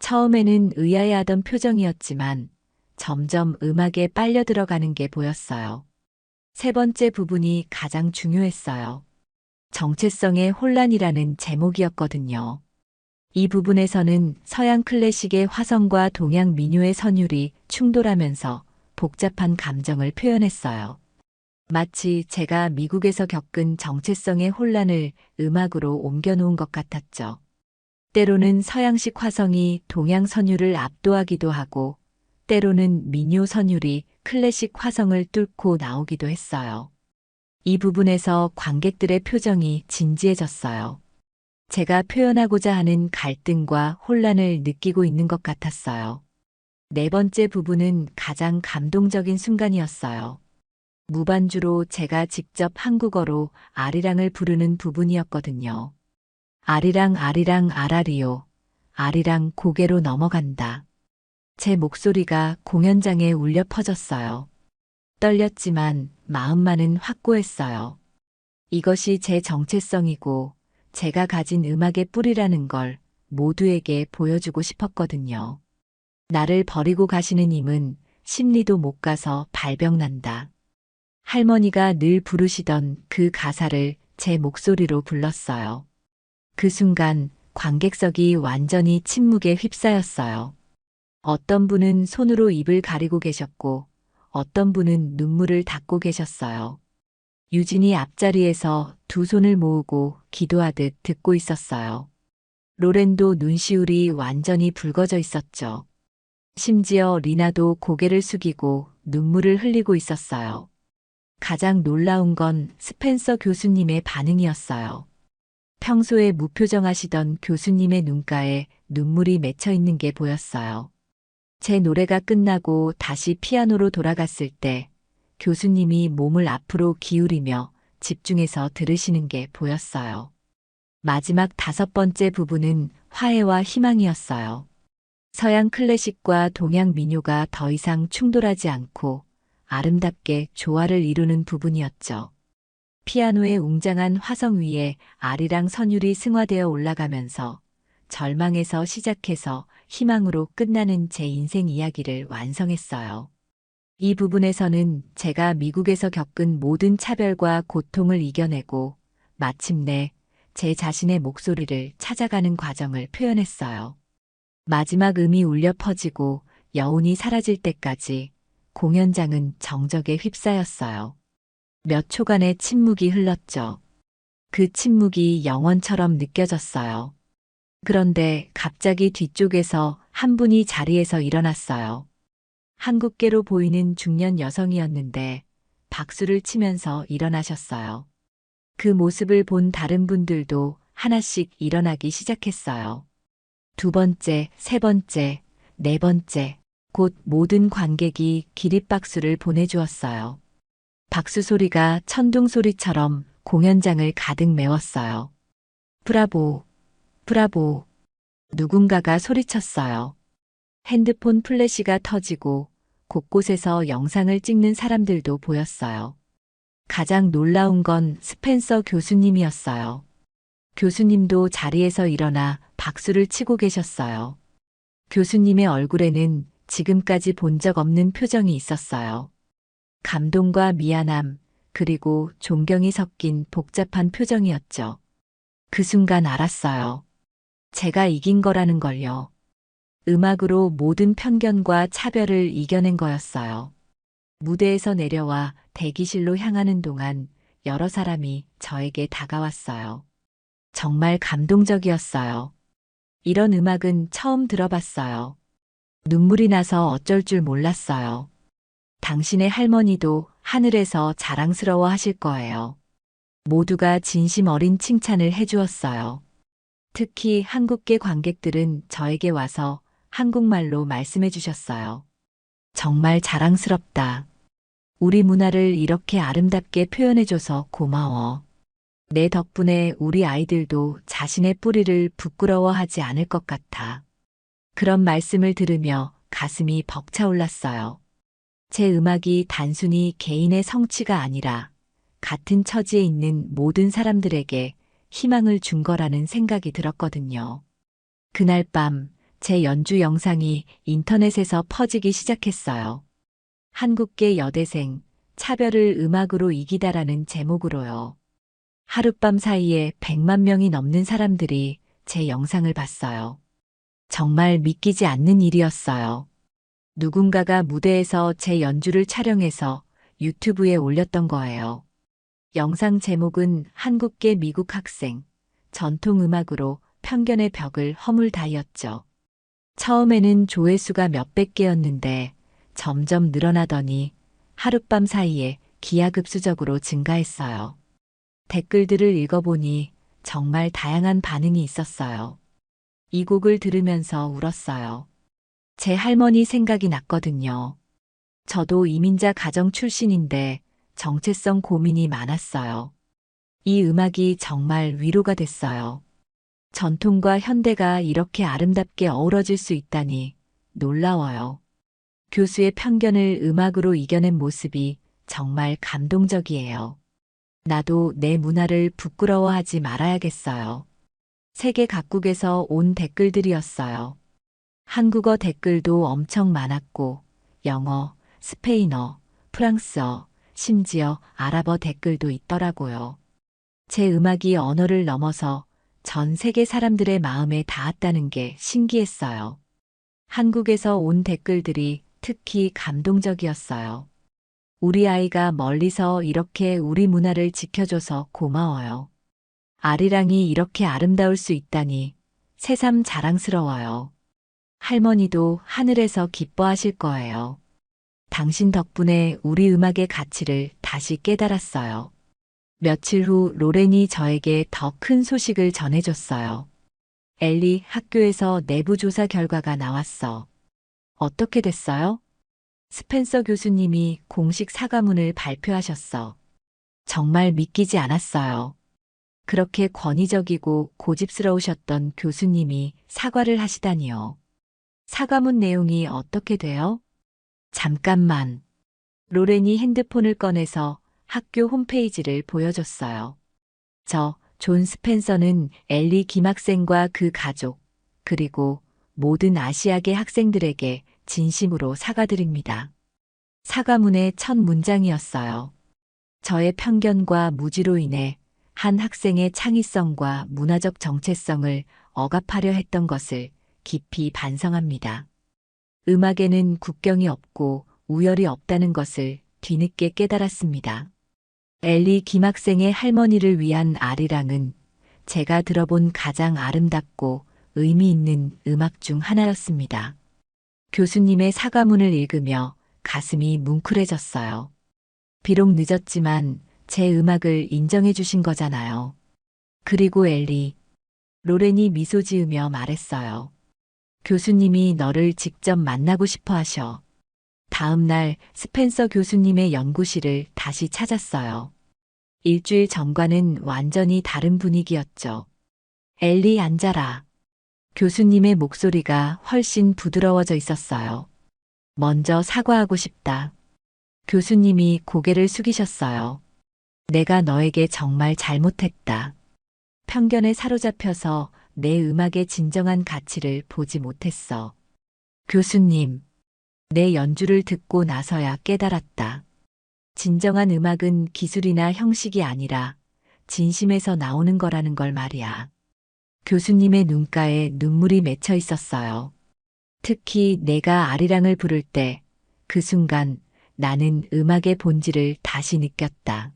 처음에는 의아해하던 표정이었지만 점점 음악에 빨려 들어가는 게 보였어요. 세 번째 부분이 가장 중요했어요. 정체성의 혼란이라는 제목이었거든요. 이 부분에서는 서양 클래식의 화성과 동양 민요의 선율이 충돌하면서 복잡한 감정을 표현했어요. 마치 제가 미국에서 겪은 정체성의 혼란을 음악으로 옮겨놓은 것 같았죠. 때로는 서양식 화성이 동양 선율을 압도하기도 하고, 때로는 민요 선율이 클래식 화성을 뚫고 나오기도 했어요. 이 부분에서 관객들의 표정이 진지해졌어요. 제가 표현하고자 하는 갈등과 혼란을 느끼고 있는 것 같았어요. 네 번째 부분은 가장 감동적인 순간이었어요. 무반주로 제가 직접 한국어로 아리랑을 부르는 부분이었거든요. 아리랑 아리랑 아라리요. 아리랑 고개로 넘어간다. 제 목소리가 공연장에 울려 퍼졌어요. 떨렸지만 마음만은 확고했어요. 이것이 제 정체성이고 제가 가진 음악의 뿌리라는 걸 모두에게 보여주고 싶었거든요. 나를 버리고 가시는 힘은 심리도 못 가서 발병난다. 할머니가 늘 부르시던 그 가사를 제 목소리로 불렀어요. 그 순간 관객석이 완전히 침묵에 휩싸였어요. 어떤 분은 손으로 입을 가리고 계셨고 어떤 분은 눈물을 닦고 계셨어요. 유진이 앞자리에서 두 손을 모으고 기도하듯 듣고 있었어요. 로렌도 눈시울이 완전히 붉어져 있었죠. 심지어 리나도 고개를 숙이고 눈물을 흘리고 있었어요. 가장 놀라운 건 스펜서 교수님의 반응이었어요. 평소에 무표정하시던 교수님의 눈가에 눈물이 맺혀 있는 게 보였어요. 제 노래가 끝나고 다시 피아노로 돌아갔을 때 교수님이 몸을 앞으로 기울이며 집중해서 들으시는 게 보였어요. 마지막 5번째 부분은 화해와 희망이었어요. 서양 클래식과 동양 민요가 더 이상 충돌하지 않고 아름답게 조화를 이루는 부분이었죠. 피아노의 웅장한 화성 위에 아리랑 선율이 승화되어 올라가면서 절망에서 시작해서 희망으로 끝나는 제 인생 이야기를 완성했어요. 이 부분에서는 제가 미국에서 겪은 모든 차별과 고통을 이겨내고 마침내 제 자신의 목소리를 찾아가는 과정을 표현했어요. 마지막 음이 울려 퍼지고 여운이 사라질 때까지 공연장은 정적에 휩싸였어요. 몇 초간의 침묵이 흘렀죠. 그 침묵이 영원처럼 느껴졌어요. 그런데 갑자기 뒤쪽에서 한 분이 자리에서 일어났어요. 한국계로 보이는 중년 여성이었는데 박수를 치면서 일어나셨어요. 그 모습을 본 다른 분들도 하나씩 일어나기 시작했어요. 두 번째, 세 번째, 네 번째, 곧 모든 관객이 기립박수를 보내주었어요. 박수 소리가 천둥 소리처럼 공연장을 가득 메웠어요. 브라보, 브라보. 누군가가 소리쳤어요. 핸드폰 플래시가 터지고 곳곳에서 영상을 찍는 사람들도 보였어요. 가장 놀라운 건 스펜서 교수님이었어요. 교수님도 자리에서 일어나 박수를 치고 계셨어요. 교수님의 얼굴에는 지금까지 본 적 없는 표정이 있었어요. 감동과 미안함, 그리고 존경이 섞인 복잡한 표정이었죠. 그 순간 알았어요. 제가 이긴 거라는 걸요. 음악으로 모든 편견과 차별을 이겨낸 거였어요. 무대에서 내려와 대기실로 향하는 동안 여러 사람이 저에게 다가왔어요. 정말 감동적이었어요. 이런 음악은 처음 들어봤어요. 눈물이 나서 어쩔 줄 몰랐어요. 당신의 할머니도 하늘에서 자랑스러워 하실 거예요. 모두가 진심 어린 칭찬을 해주었어요. 특히 한국계 관객들은 저에게 와서 한국말로 말씀해 주셨어요. 정말 자랑스럽다. 우리 문화를 이렇게 아름답게 표현해줘서 고마워. 내 덕분에 우리 아이들도 자신의 뿌리를 부끄러워하지 않을 것 같아. 그런 말씀을 들으며 가슴이 벅차올랐어요. 제 음악이 단순히 개인의 성취가 아니라 같은 처지에 있는 모든 사람들에게 희망을 준 거라는 생각이 들었거든요. 그날 밤 제 연주 영상이 인터넷에서 퍼지기 시작했어요. 한국계 여대생, 차별을 음악으로 이기다라는 제목으로요. 하룻밤 사이에 100만 명이 넘는 사람들이 제 영상을 봤어요. 정말 믿기지 않는 일이었어요. 누군가가 무대에서 제 연주를 촬영해서 유튜브에 올렸던 거예요. 영상 제목은 한국계 미국 학생, 전통 음악으로 편견의 벽을 허물다였죠. 처음에는 조회수가 몇백 개였는데 점점 늘어나더니 하룻밤 사이에 기하급수적으로 증가했어요. 댓글들을 읽어보니 정말 다양한 반응이 있었어요. 이 곡을 들으면서 울었어요. 제 할머니 생각이 났거든요. 저도 이민자 가정 출신인데 정체성 고민이 많았어요. 이 음악이 정말 위로가 됐어요. 전통과 현대가 이렇게 아름답게 어우러질 수 있다니 놀라워요. 교수의 편견을 음악으로 이겨낸 모습이 정말 감동적이에요. 나도 내 문화를 부끄러워하지 말아야겠어요. 세계 각국에서 온 댓글들이었어요. 한국어 댓글도 엄청 많았고, 영어, 스페인어, 프랑스어, 심지어 아랍어 댓글도 있더라고요. 제 음악이 언어를 넘어서 전 세계 사람들의 마음에 닿았다는 게 신기했어요. 한국에서 온 댓글들이 특히 감동적이었어요. 우리 아이가 멀리서 이렇게 우리 문화를 지켜줘서 고마워요. 아리랑이 이렇게 아름다울 수 있다니 새삼 자랑스러워요. 할머니도 하늘에서 기뻐하실 거예요. 당신 덕분에 우리 음악의 가치를 다시 깨달았어요. 며칠 후 로렌이 저에게 더 큰 소식을 전해줬어요. 엘리, 학교에서 내부 조사 결과가 나왔어. 어떻게 됐어요? 스펜서 교수님이 공식 사과문을 발표하셨어. 정말 믿기지 않았어요. 그렇게 권위적이고 고집스러우셨던 교수님이 사과를 하시다니요. 사과문 내용이 어떻게 돼요? 잠깐만. 로렌이 핸드폰을 꺼내서 학교 홈페이지를 보여줬어요. 존 스펜서는 엘리 김학생과 그 가족, 그리고 모든 아시아계 학생들에게 진심으로 사과드립니다. 사과문의 첫 문장이었어요. 저의 편견과 무지로 인해 한 학생의 창의성과 문화적 정체성을 억압하려 했던 것을 깊이 반성합니다. 음악에는 국경이 없고 우열이 없다는 것을 뒤늦게 깨달았습니다. 엘리 김학생의 할머니를 위한 아리랑은 제가 들어본 가장 아름답고 의미 있는 음악 중 하나였습니다. 교수님의 사과문을 읽으며 가슴이 뭉클해졌어요. 비록 늦었지만 제 음악을 인정해 주신 거잖아요. 그리고 엘리, 로렌이 미소 지으며 말했어요. 교수님이 너를 직접 만나고 싶어 하셔. 다음 날 스펜서 교수님의 연구실을 다시 찾았어요. 일주일 전과는 완전히 다른 분위기였죠. 엘리 앉아라. 교수님의 목소리가 훨씬 부드러워져 있었어요. 먼저 사과하고 싶다. 교수님이 고개를 숙이셨어요. 내가 너에게 정말 잘못했다. 편견에 사로잡혀서 내 음악의 진정한 가치를 보지 못했어. 교수님, 내 연주를 듣고 나서야 깨달았다. 진정한 음악은 기술이나 형식이 아니라 진심에서 나오는 거라는 걸 말이야. 교수님의 눈가에 눈물이 맺혀 있었어요. 특히 내가 아리랑을 부를 때 그 순간 나는 음악의 본질을 다시 느꼈다.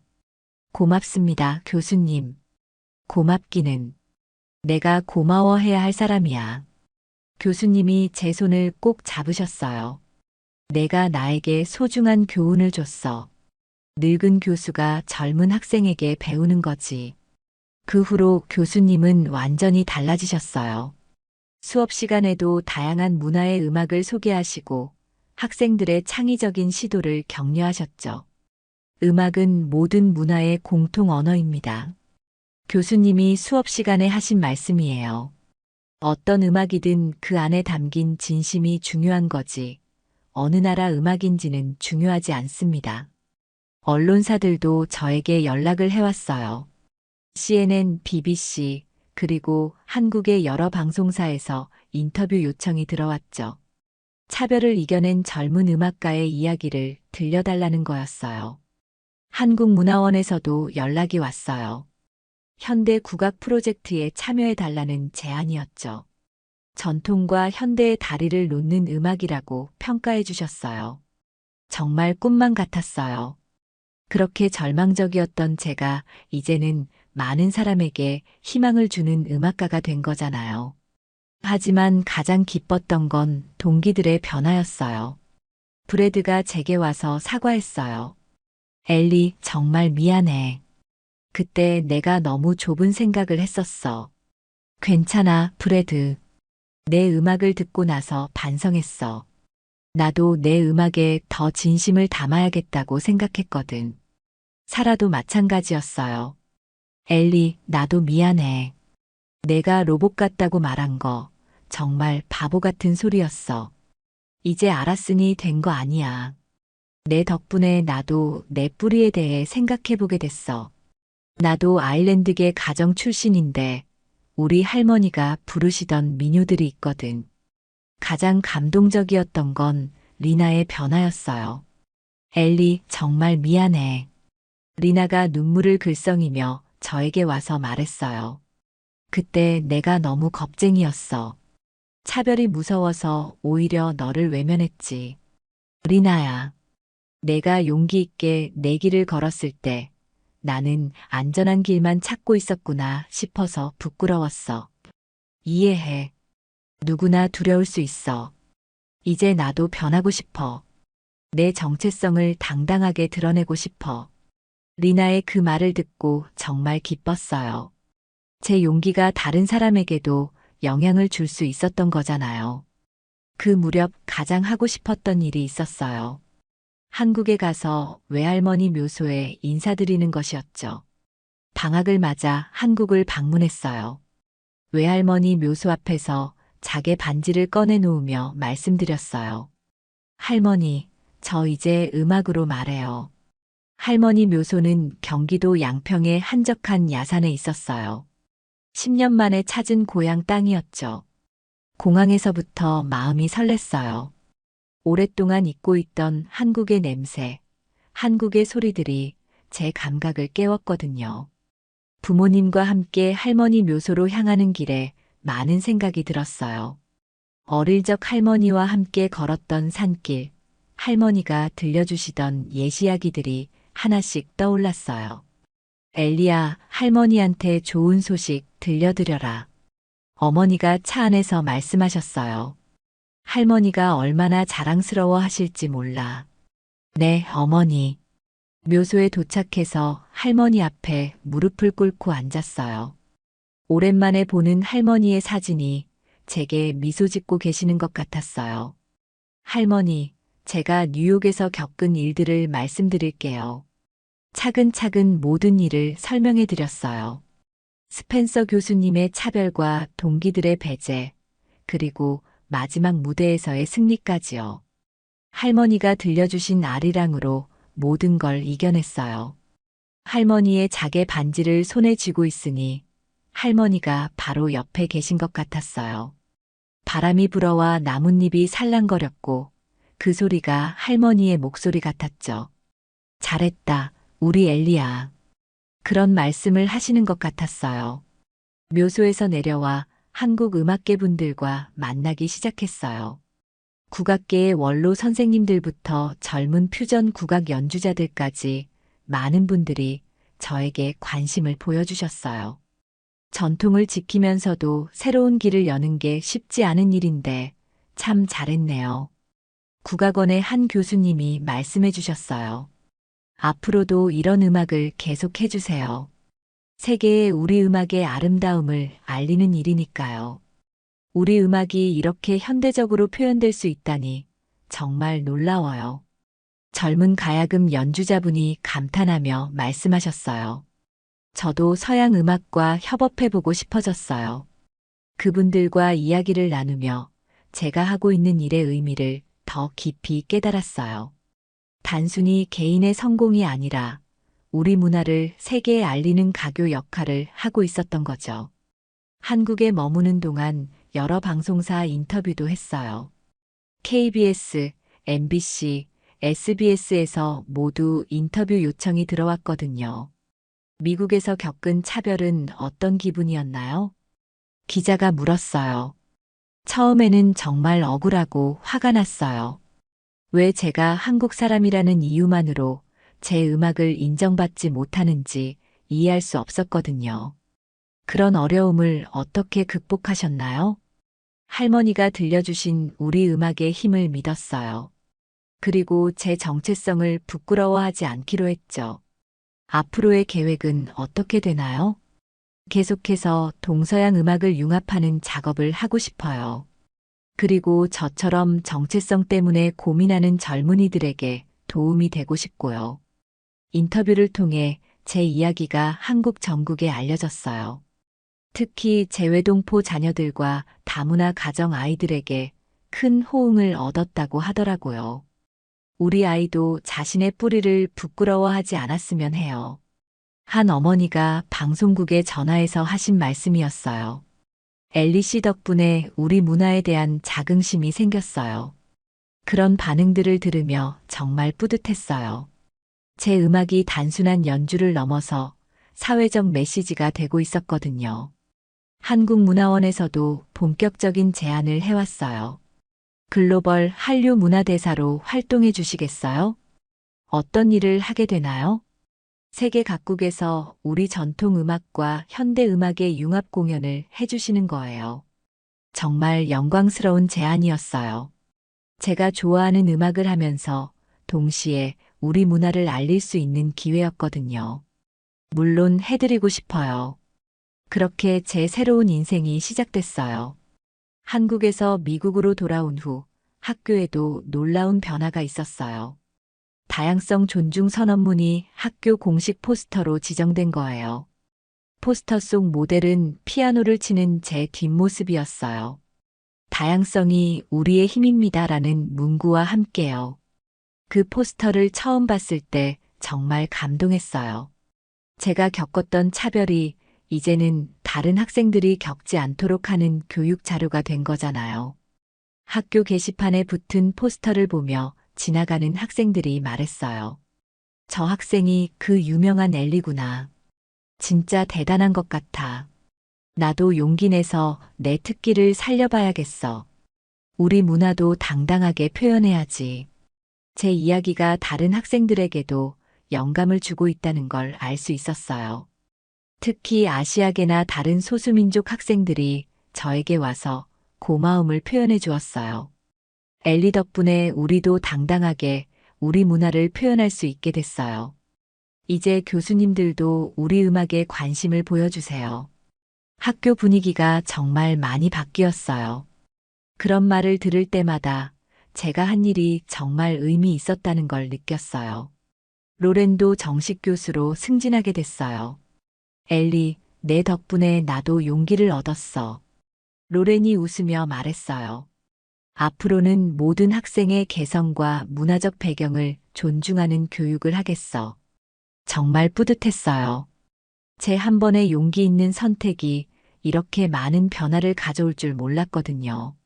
고맙습니다, 교수님. 고맙기는 내가 고마워해야 할 사람이야. 교수님이 제 손을 꼭 잡으셨어요. 내가 나에게 소중한 교훈을 줬어. 늙은 교수가 젊은 학생에게 배우는 거지. 그 후로 교수님은 완전히 달라지셨어요. 수업 시간에도 다양한 문화의 음악을 소개하시고 학생들의 창의적인 시도를 격려하셨죠. 음악은 모든 문화의 공통 언어입니다. 교수님이 수업 시간에 하신 말씀이에요. 어떤 음악이든 그 안에 담긴 진심이 중요한 거지. 어느 나라 음악인지는 중요하지 않습니다. 언론사들도 저에게 연락을 해왔어요. CNN, BBC, 그리고 한국의 여러 방송사에서 인터뷰 요청이 들어왔죠. 차별을 이겨낸 젊은 음악가의 이야기를 들려달라는 거였어요. 한국문화원에서도 연락이 왔어요. 현대 국악 프로젝트에 참여해달라는 제안이었죠. 전통과 현대의 다리를 놓는 음악이라고 평가해 주셨어요. 정말 꿈만 같았어요. 그렇게 절망적이었던 제가 이제는 많은 사람에게 희망을 주는 음악가가 된 거잖아요. 하지만 가장 기뻤던 건 동기들의 변화였어요. 브래드가 제게 와서 사과했어요. 엘리, 정말 미안해. 그때 내가 너무 좁은 생각을 했었어. 괜찮아, 브래드. 내 음악을 듣고 나서 반성했어. 나도 내 음악에 더 진심을 담아야겠다고 생각했거든. 사라도 마찬가지였어요. 엘리, 나도 미안해. 내가 로봇 같다고 말한 거 정말 바보 같은 소리였어. 이제 알았으니 된 거 아니야. 내 덕분에 나도 내 뿌리에 대해 생각해보게 됐어. 나도 아일랜드계 가정 출신인데 우리 할머니가 부르시던 민요들이 있거든. 가장 감동적이었던 건 리나의 변화였어요. 엘리, 정말 미안해. 리나가 눈물을 글썽이며 저에게 와서 말했어요. 그때 내가 너무 겁쟁이였어. 차별이 무서워서 오히려 너를 외면했지. 리나야, 내가 용기 있게 내 길을 걸었을 때 나는 안전한 길만 찾고 있었구나 싶어서 부끄러웠어. 이해해. 누구나 두려울 수 있어. 이제 나도 변하고 싶어. 내 정체성을 당당하게 드러내고 싶어. 리나의 그 말을 듣고 정말 기뻤어요. 제 용기가 다른 사람에게도 영향을 줄 수 있었던 거잖아요. 그 무렵 가장 하고 싶었던 일이 있었어요. 한국에 가서 외할머니 묘소에 인사드리는 것이었죠. 방학을 맞아 한국을 방문했어요. 외할머니 묘소 앞에서 자개 반지를 꺼내 놓으며 말씀드렸어요. 할머니, 저 이제 음악으로 말해요. 할머니 묘소는 경기도 양평의 한적한 야산에 있었어요. 10년 만에 찾은 고향 땅이었죠. 공항에서부터 마음이 설렜어요. 오랫동안 잊고 있던 한국의 냄새, 한국의 소리들이 제 감각을 깨웠거든요. 부모님과 함께 할머니 묘소로 향하는 길에 많은 생각이 들었어요. 어릴 적 할머니와 함께 걸었던 산길, 할머니가 들려주시던 옛 이야기들이 하나씩 떠올랐어요. 엘리야, 할머니한테 좋은 소식 들려드려라. 어머니가 차 안에서 말씀하셨어요. 할머니가 얼마나 자랑스러워 하실지 몰라. 네, 어머니. 묘소에 도착해서 할머니 앞에 무릎을 꿇고 앉았어요. 오랜만에 보는 할머니의 사진이 제게 미소 짓고 계시는 것 같았어요. 할머니, 제가 뉴욕에서 겪은 일들을 말씀드릴게요. 차근차근 모든 일을 설명해 드렸어요. 스펜서 교수님의 차별과 동기들의 배제, 그리고 마지막 무대에서의 승리까지요. 할머니가 들려주신 아리랑으로 모든 걸 이겨냈어요. 할머니의 자개 반지를 손에 쥐고 있으니 할머니가 바로 옆에 계신 것 같았어요. 바람이 불어와 나뭇잎이 살랑거렸고 그 소리가 할머니의 목소리 같았죠. 잘했다, 우리 엘리야. 그런 말씀을 하시는 것 같았어요. 묘소에서 내려와 한국 음악계 분들과 만나기 시작했어요. 국악계의 원로 선생님들부터 젊은 퓨전 국악 연주자들까지 많은 분들이 저에게 관심을 보여주셨어요. 전통을 지키면서도 새로운 길을 여는 게 쉽지 않은 일인데 참 잘했네요. 국악원의 한 교수님이 말씀해 주셨어요. 앞으로도 이런 음악을 계속해 주세요. 세계에 우리 음악의 아름다움을 알리는 일이니까요. 우리 음악이 이렇게 현대적으로 표현될 수 있다니 정말 놀라워요. 젊은 가야금 연주자분이 감탄하며 말씀하셨어요. 저도 서양 음악과 협업해보고 싶어졌어요. 그분들과 이야기를 나누며 제가 하고 있는 일의 의미를 더 깊이 깨달았어요. 단순히 개인의 성공이 아니라 우리 문화를 세계에 알리는 가교 역할을 하고 있었던 거죠. 한국에 머무는 동안 여러 방송사 인터뷰도 했어요. KBS, MBC, SBS에서 모두 인터뷰 요청이 들어왔거든요. 미국에서 겪은 차별은 어떤 기분이었나요? 기자가 물었어요. 처음에는 정말 억울하고 화가 났어요. 왜 제가 한국 사람이라는 이유만으로 제 음악을 인정받지 못하는지 이해할 수 없었거든요. 그런 어려움을 어떻게 극복하셨나요? 할머니가 들려주신 우리 음악의 힘을 믿었어요. 그리고 제 정체성을 부끄러워하지 않기로 했죠. 앞으로의 계획은 어떻게 되나요? 계속해서 동서양 음악을 융합하는 작업을 하고 싶어요. 그리고 저처럼 정체성 때문에 고민하는 젊은이들에게 도움이 되고 싶고요. 인터뷰를 통해 제 이야기가 한국 전국에 알려졌어요. 특히 재외동포 자녀들과 다문화 가정 아이들에게 큰 호응을 얻었다고 하더라고요. 우리 아이도 자신의 뿌리를 부끄러워하지 않았으면 해요. 한 어머니가 방송국에 전화해서 하신 말씀이었어요. 엘리 씨 덕분에 우리 문화에 대한 자긍심이 생겼어요. 그런 반응들을 들으며 정말 뿌듯했어요. 제 음악이 단순한 연주를 넘어서 사회적 메시지가 되고 있었거든요. 한국문화원에서도 본격적인 제안을 해왔어요. 글로벌 한류 문화대사로 활동해 주시겠어요? 어떤 일을 하게 되나요? 세계 각국에서 우리 전통 음악과 현대 음악의 융합 공연을 해주시는 거예요. 정말 영광스러운 제안이었어요. 제가 좋아하는 음악을 하면서 동시에 우리 문화를 알릴 수 있는 기회였거든요. 물론 해드리고 싶어요. 그렇게 제 새로운 인생이 시작됐어요. 한국에서 미국으로 돌아온 후 학교에도 놀라운 변화가 있었어요. 다양성 존중 선언문이 학교 공식 포스터로 지정된 거예요. 포스터 속 모델은 피아노를 치는 제 뒷모습이었어요. 다양성이 우리의 힘입니다라는 문구와 함께요. 그 포스터를 처음 봤을 때 정말 감동했어요. 제가 겪었던 차별이 이제는 다른 학생들이 겪지 않도록 하는 교육 자료가 된 거잖아요. 학교 게시판에 붙은 포스터를 보며 지나가는 학생들이 말했어요. 저 학생이 그 유명한 엘리구나. 진짜 대단한 것 같아. 나도 용기 내서 내 특기를 살려봐야겠어. 우리 문화도 당당하게 표현해야지. 제 이야기가 다른 학생들에게도 영감을 주고 있다는 걸 알 수 있었어요. 특히 아시아계나 다른 소수민족 학생들이 저에게 와서 고마움을 표현해 주었어요. 엘리 덕분에 우리도 당당하게 우리 문화를 표현할 수 있게 됐어요. 이제 교수님들도 우리 음악에 관심을 보여주세요. 학교 분위기가 정말 많이 바뀌었어요. 그런 말을 들을 때마다 제가 한 일이 정말 의미 있었다는 걸 느꼈어요. 로렌도 정식 교수로 승진하게 됐어요. 엘리, 내 덕분에 나도 용기를 얻었어. 로렌이 웃으며 말했어요. 앞으로는 모든 학생의 개성과 문화적 배경을 존중하는 교육을 하겠어. 정말 뿌듯했어요. 제 한 번의 용기 있는 선택이 이렇게 많은 변화를 가져올 줄 몰랐거든요.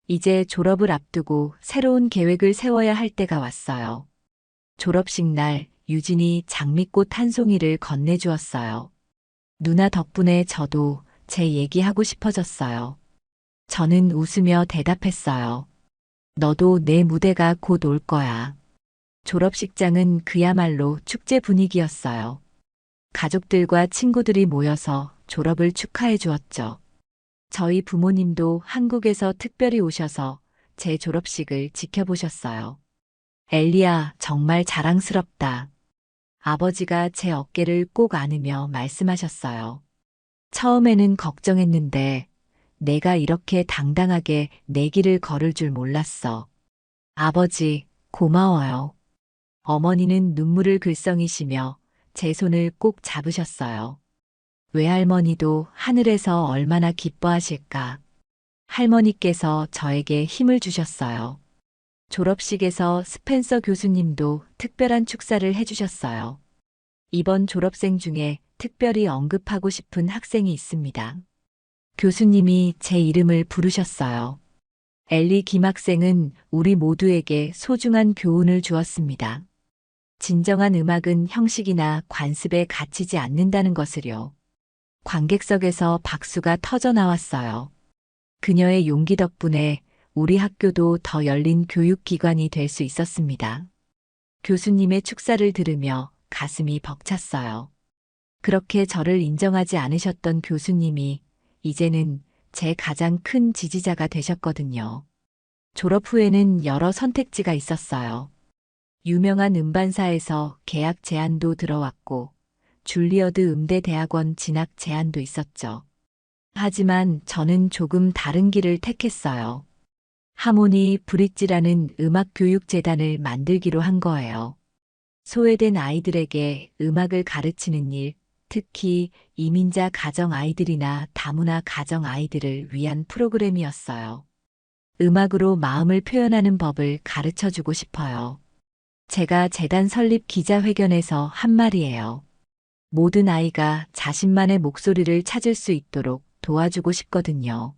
이제 졸업을 앞두고 새로운 계획을 세워야 할 때가 왔어요. 졸업식 날 유진이 장미꽃 한 송이를 건네주었어요. 누나 덕분에 저도 제 얘기하고 싶어졌어요. 저는 웃으며 대답했어요. 너도 내 무대가 곧 올 거야. 졸업식장은 그야말로 축제 분위기였어요. 가족들과 친구들이 모여서 졸업을 축하해 주었죠. 저희 부모님도 한국에서 특별히 오셔서 제 졸업식을 지켜보셨어요. 엘리야, 정말 자랑스럽다. 아버지가 제 어깨를 꼭 안으며 말씀하셨어요. 처음에는 걱정했는데 내가 이렇게 당당하게 내 길을 걸을 줄 몰랐어. 아버지, 고마워요. 어머니는 눈물을 글썽이시며 제 손을 꼭 잡으셨어요. 외할머니도 하늘에서 얼마나 기뻐하실까. 할머니께서 저에게 힘을 주셨어요. 졸업식에서 스펜서 교수님도 특별한 축사를 해주셨어요. 이번 졸업생 중에 특별히 언급하고 싶은 학생이 있습니다. 교수님이 제 이름을 부르셨어요. 엘리 김 학생은 우리 모두에게 소중한 교훈을 주었습니다. 진정한 음악은 형식이나 관습에 갇히지 않는다는 것을요. 관객석에서 박수가 터져 나왔어요. 그녀의 용기 덕분에 우리 학교도 더 열린 교육기관이 될 수 있었습니다. 교수님의 축사를 들으며 가슴이 벅찼어요. 그렇게 저를 인정하지 않으셨던 교수님이 이제는 제 가장 큰 지지자가 되셨거든요. 졸업 후에는 여러 선택지가 있었어요. 유명한 음반사에서 계약 제안도 들어왔고, 줄리어드 음대대학원 진학 제안도 있었죠. 하지만 저는 조금 다른 길을 택했어요. 하모니 브릿지라는 음악교육재단을 만들기로 한 거예요. 소외된 아이들에게 음악을 가르치는 일, 특히 이민자 가정 아이들이나 다문화 가정 아이들을 위한 프로그램이었어요. 음악으로 마음을 표현하는 법을 가르쳐 주고 싶어요. 제가 재단 설립 기자회견에서 한 말이에요. 모든 아이가 자신만의 목소리를 찾을 수 있도록 도와주고 싶거든요.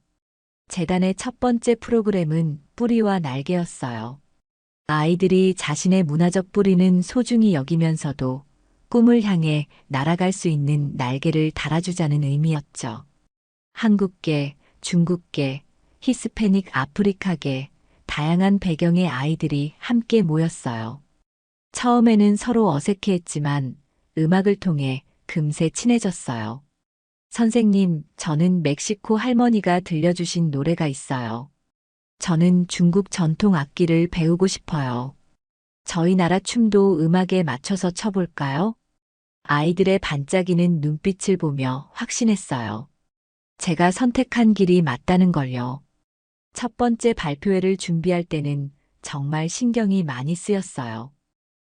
재단의 첫 번째 프로그램은 뿌리와 날개였어요. 아이들이 자신의 문화적 뿌리는 소중히 여기면서도 꿈을 향해 날아갈 수 있는 날개를 달아주자는 의미였죠. 한국계, 중국계, 히스패닉 아프리카계, 다양한 배경의 아이들이 함께 모였어요. 처음에는 서로 어색해했지만 음악을 통해 금세 친해졌어요. 선생님, 저는 멕시코 할머니가 들려주신 노래가 있어요. 저는 중국 전통 악기를 배우고 싶어요. 저희 나라 춤도 음악에 맞춰서 춰볼까요? 아이들의 반짝이는 눈빛을 보며 확신했어요. 제가 선택한 길이 맞다는 걸요. 첫 번째 발표회를 준비할 때는 정말 신경이 많이 쓰였어요.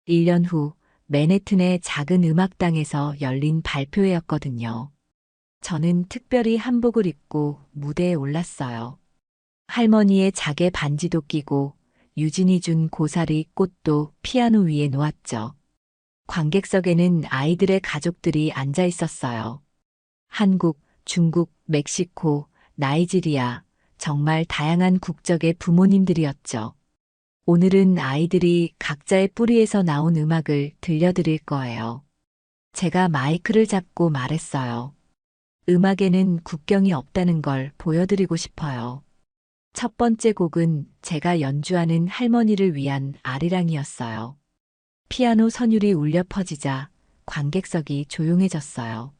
1년 후 맨해튼의 작은 음악당에서 열린 발표회였거든요. 저는 특별히 한복을 입고 무대에 올랐어요. 할머니의 자개 반지도 끼고 유진이 준 고사리 꽃도 피아노 위에 놓았죠. 관객석에는 아이들의 가족들이 앉아 있었어요. 한국, 중국, 멕시코, 나이지리아, 정말 다양한 국적의 부모님들이었죠. 오늘은 아이들이 각자의 뿌리에서 나온 음악을 들려드릴 거예요. 제가 마이크를 잡고 말했어요. 음악에는 국경이 없다는 걸 보여드리고 싶어요. 첫 번째 곡은 제가 연주하는 할머니를 위한 아리랑이었어요. 피아노 선율이 울려 퍼지자 관객석이 조용해졌어요.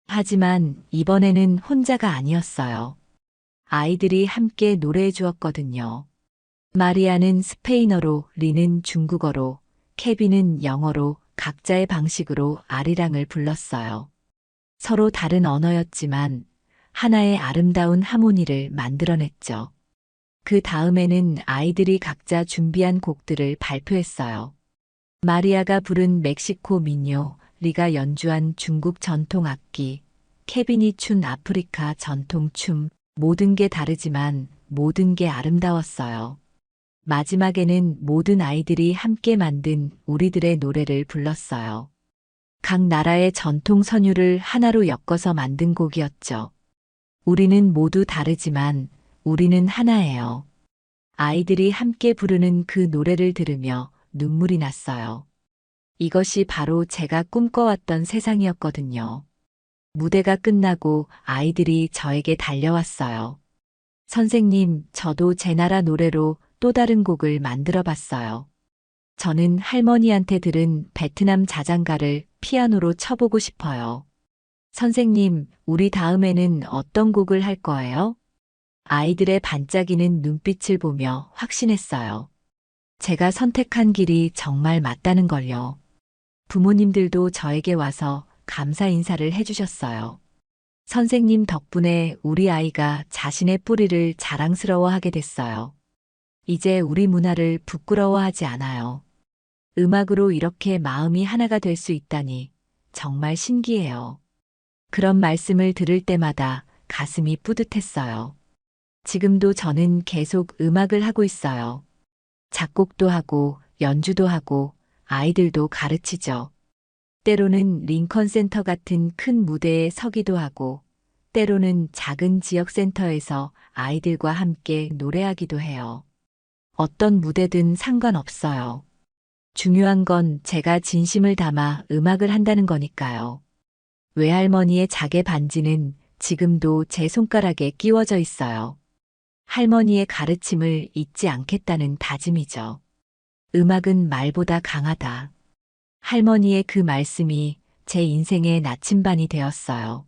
하지만 이번에는 혼자가 아니었어요. 아이들이 함께 노래해 주었거든요. 마리아는 스페인어로, 리는 중국어로, 케빈은 영어로 각자의 방식으로 아리랑을 불렀어요. 서로 다른 언어였지만 하나의 아름다운 하모니를 만들어냈죠. 그 다음에는 아이들이 각자 준비한 곡들을 발표했어요. 마리아가 부른 멕시코 민요, 리가 연주한 중국 전통 악기, 케빈이 춘 아프리카 전통 춤, 모든 게 다르지만 모든 게 아름다웠어요. 마지막에는 모든 아이들이 함께 만든 우리들의 노래를 불렀어요. 각 나라의 전통 선율을 하나로 엮어서 만든 곡이었죠. 우리는 모두 다르지만 우리는 하나예요. 아이들이 함께 부르는 그 노래를 들으며 눈물이 났어요. 이것이 바로 제가 꿈꿔왔던 세상이었거든요. 무대가 끝나고 아이들이 저에게 달려왔어요. 선생님, 저도 제 나라 노래로 또 다른 곡을 만들어 봤어요. 저는 할머니한테 들은 베트남 자장가를 피아노로 쳐보고 싶어요. 선생님, 우리 다음에는 어떤 곡을 할 거예요? 아이들의 반짝이는 눈빛을 보며 확신했어요. 제가 선택한 길이 정말 맞다는 걸요. 부모님들도 저에게 와서 감사 인사를 해주셨어요. 선생님 덕분에 우리 아이가 자신의 뿌리를 자랑스러워하게 됐어요. 이제 우리 문화를 부끄러워하지 않아요. 음악으로 이렇게 마음이 하나가 될 수 있다니 정말 신기해요. 그런 말씀을 들을 때마다 가슴이 뿌듯했어요. 지금도 저는 계속 음악을 하고 있어요. 작곡도 하고 연주도 하고 아이들도 가르치죠. 때로는 링컨 센터 같은 큰 무대에 서기도 하고 때로는 작은 지역 센터에서 아이들과 함께 노래하기도 해요. 어떤 무대든 상관없어요. 중요한 건 제가 진심을 담아 음악을 한다는 거니까요. 외할머니의 자개 반지는 지금도 제 손가락에 끼워져 있어요. 할머니의 가르침을 잊지 않겠다는 다짐이죠. 음악은 말보다 강하다. 할머니의 그 말씀이 제 인생의 나침반이 되었어요.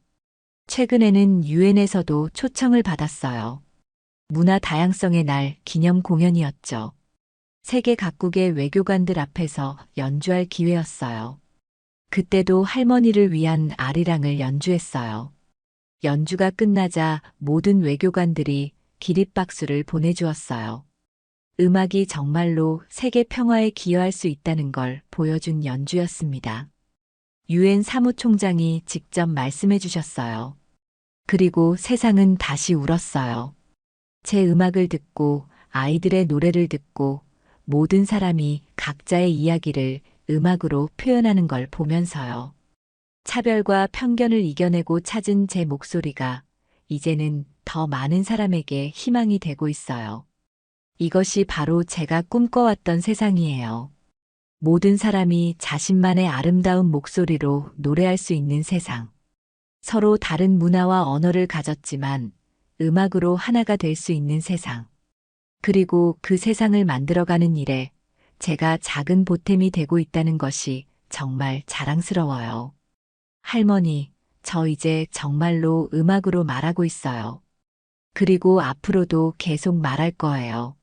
최근에는 유엔에서도 초청을 받았어요. 문화 다양성의 날 기념 공연이었죠. 세계 각국의 외교관들 앞에서 연주할 기회였어요. 그때도 할머니를 위한 아리랑을 연주했어요. 연주가 끝나자 모든 외교관들이 기립박수를 보내주었어요. 음악이 정말로 세계 평화에 기여할 수 있다는 걸 보여준 연주였습니다. 유엔 사무총장이 직접 말씀해 주셨어요. 그리고 세상은 다시 울었어요. 제 음악을 듣고 아이들의 노래를 듣고 모든 사람이 각자의 이야기를 음악으로 표현하는 걸 보면서요. 차별과 편견을 이겨내고 찾은 제 목소리가 이제는 더 많은 사람에게 희망이 되고 있어요. 이것이 바로 제가 꿈꿔왔던 세상이에요. 모든 사람이 자신만의 아름다운 목소리로 노래할 수 있는 세상. 서로 다른 문화와 언어를 가졌지만 음악으로 하나가 될 수 있는 세상. 그리고 그 세상을 만들어가는 일에 제가 작은 보탬이 되고 있다는 것이 정말 자랑스러워요. 할머니, 저 이제 정말로 음악으로 말하고 있어요. 그리고 앞으로도 계속 말할 거예요.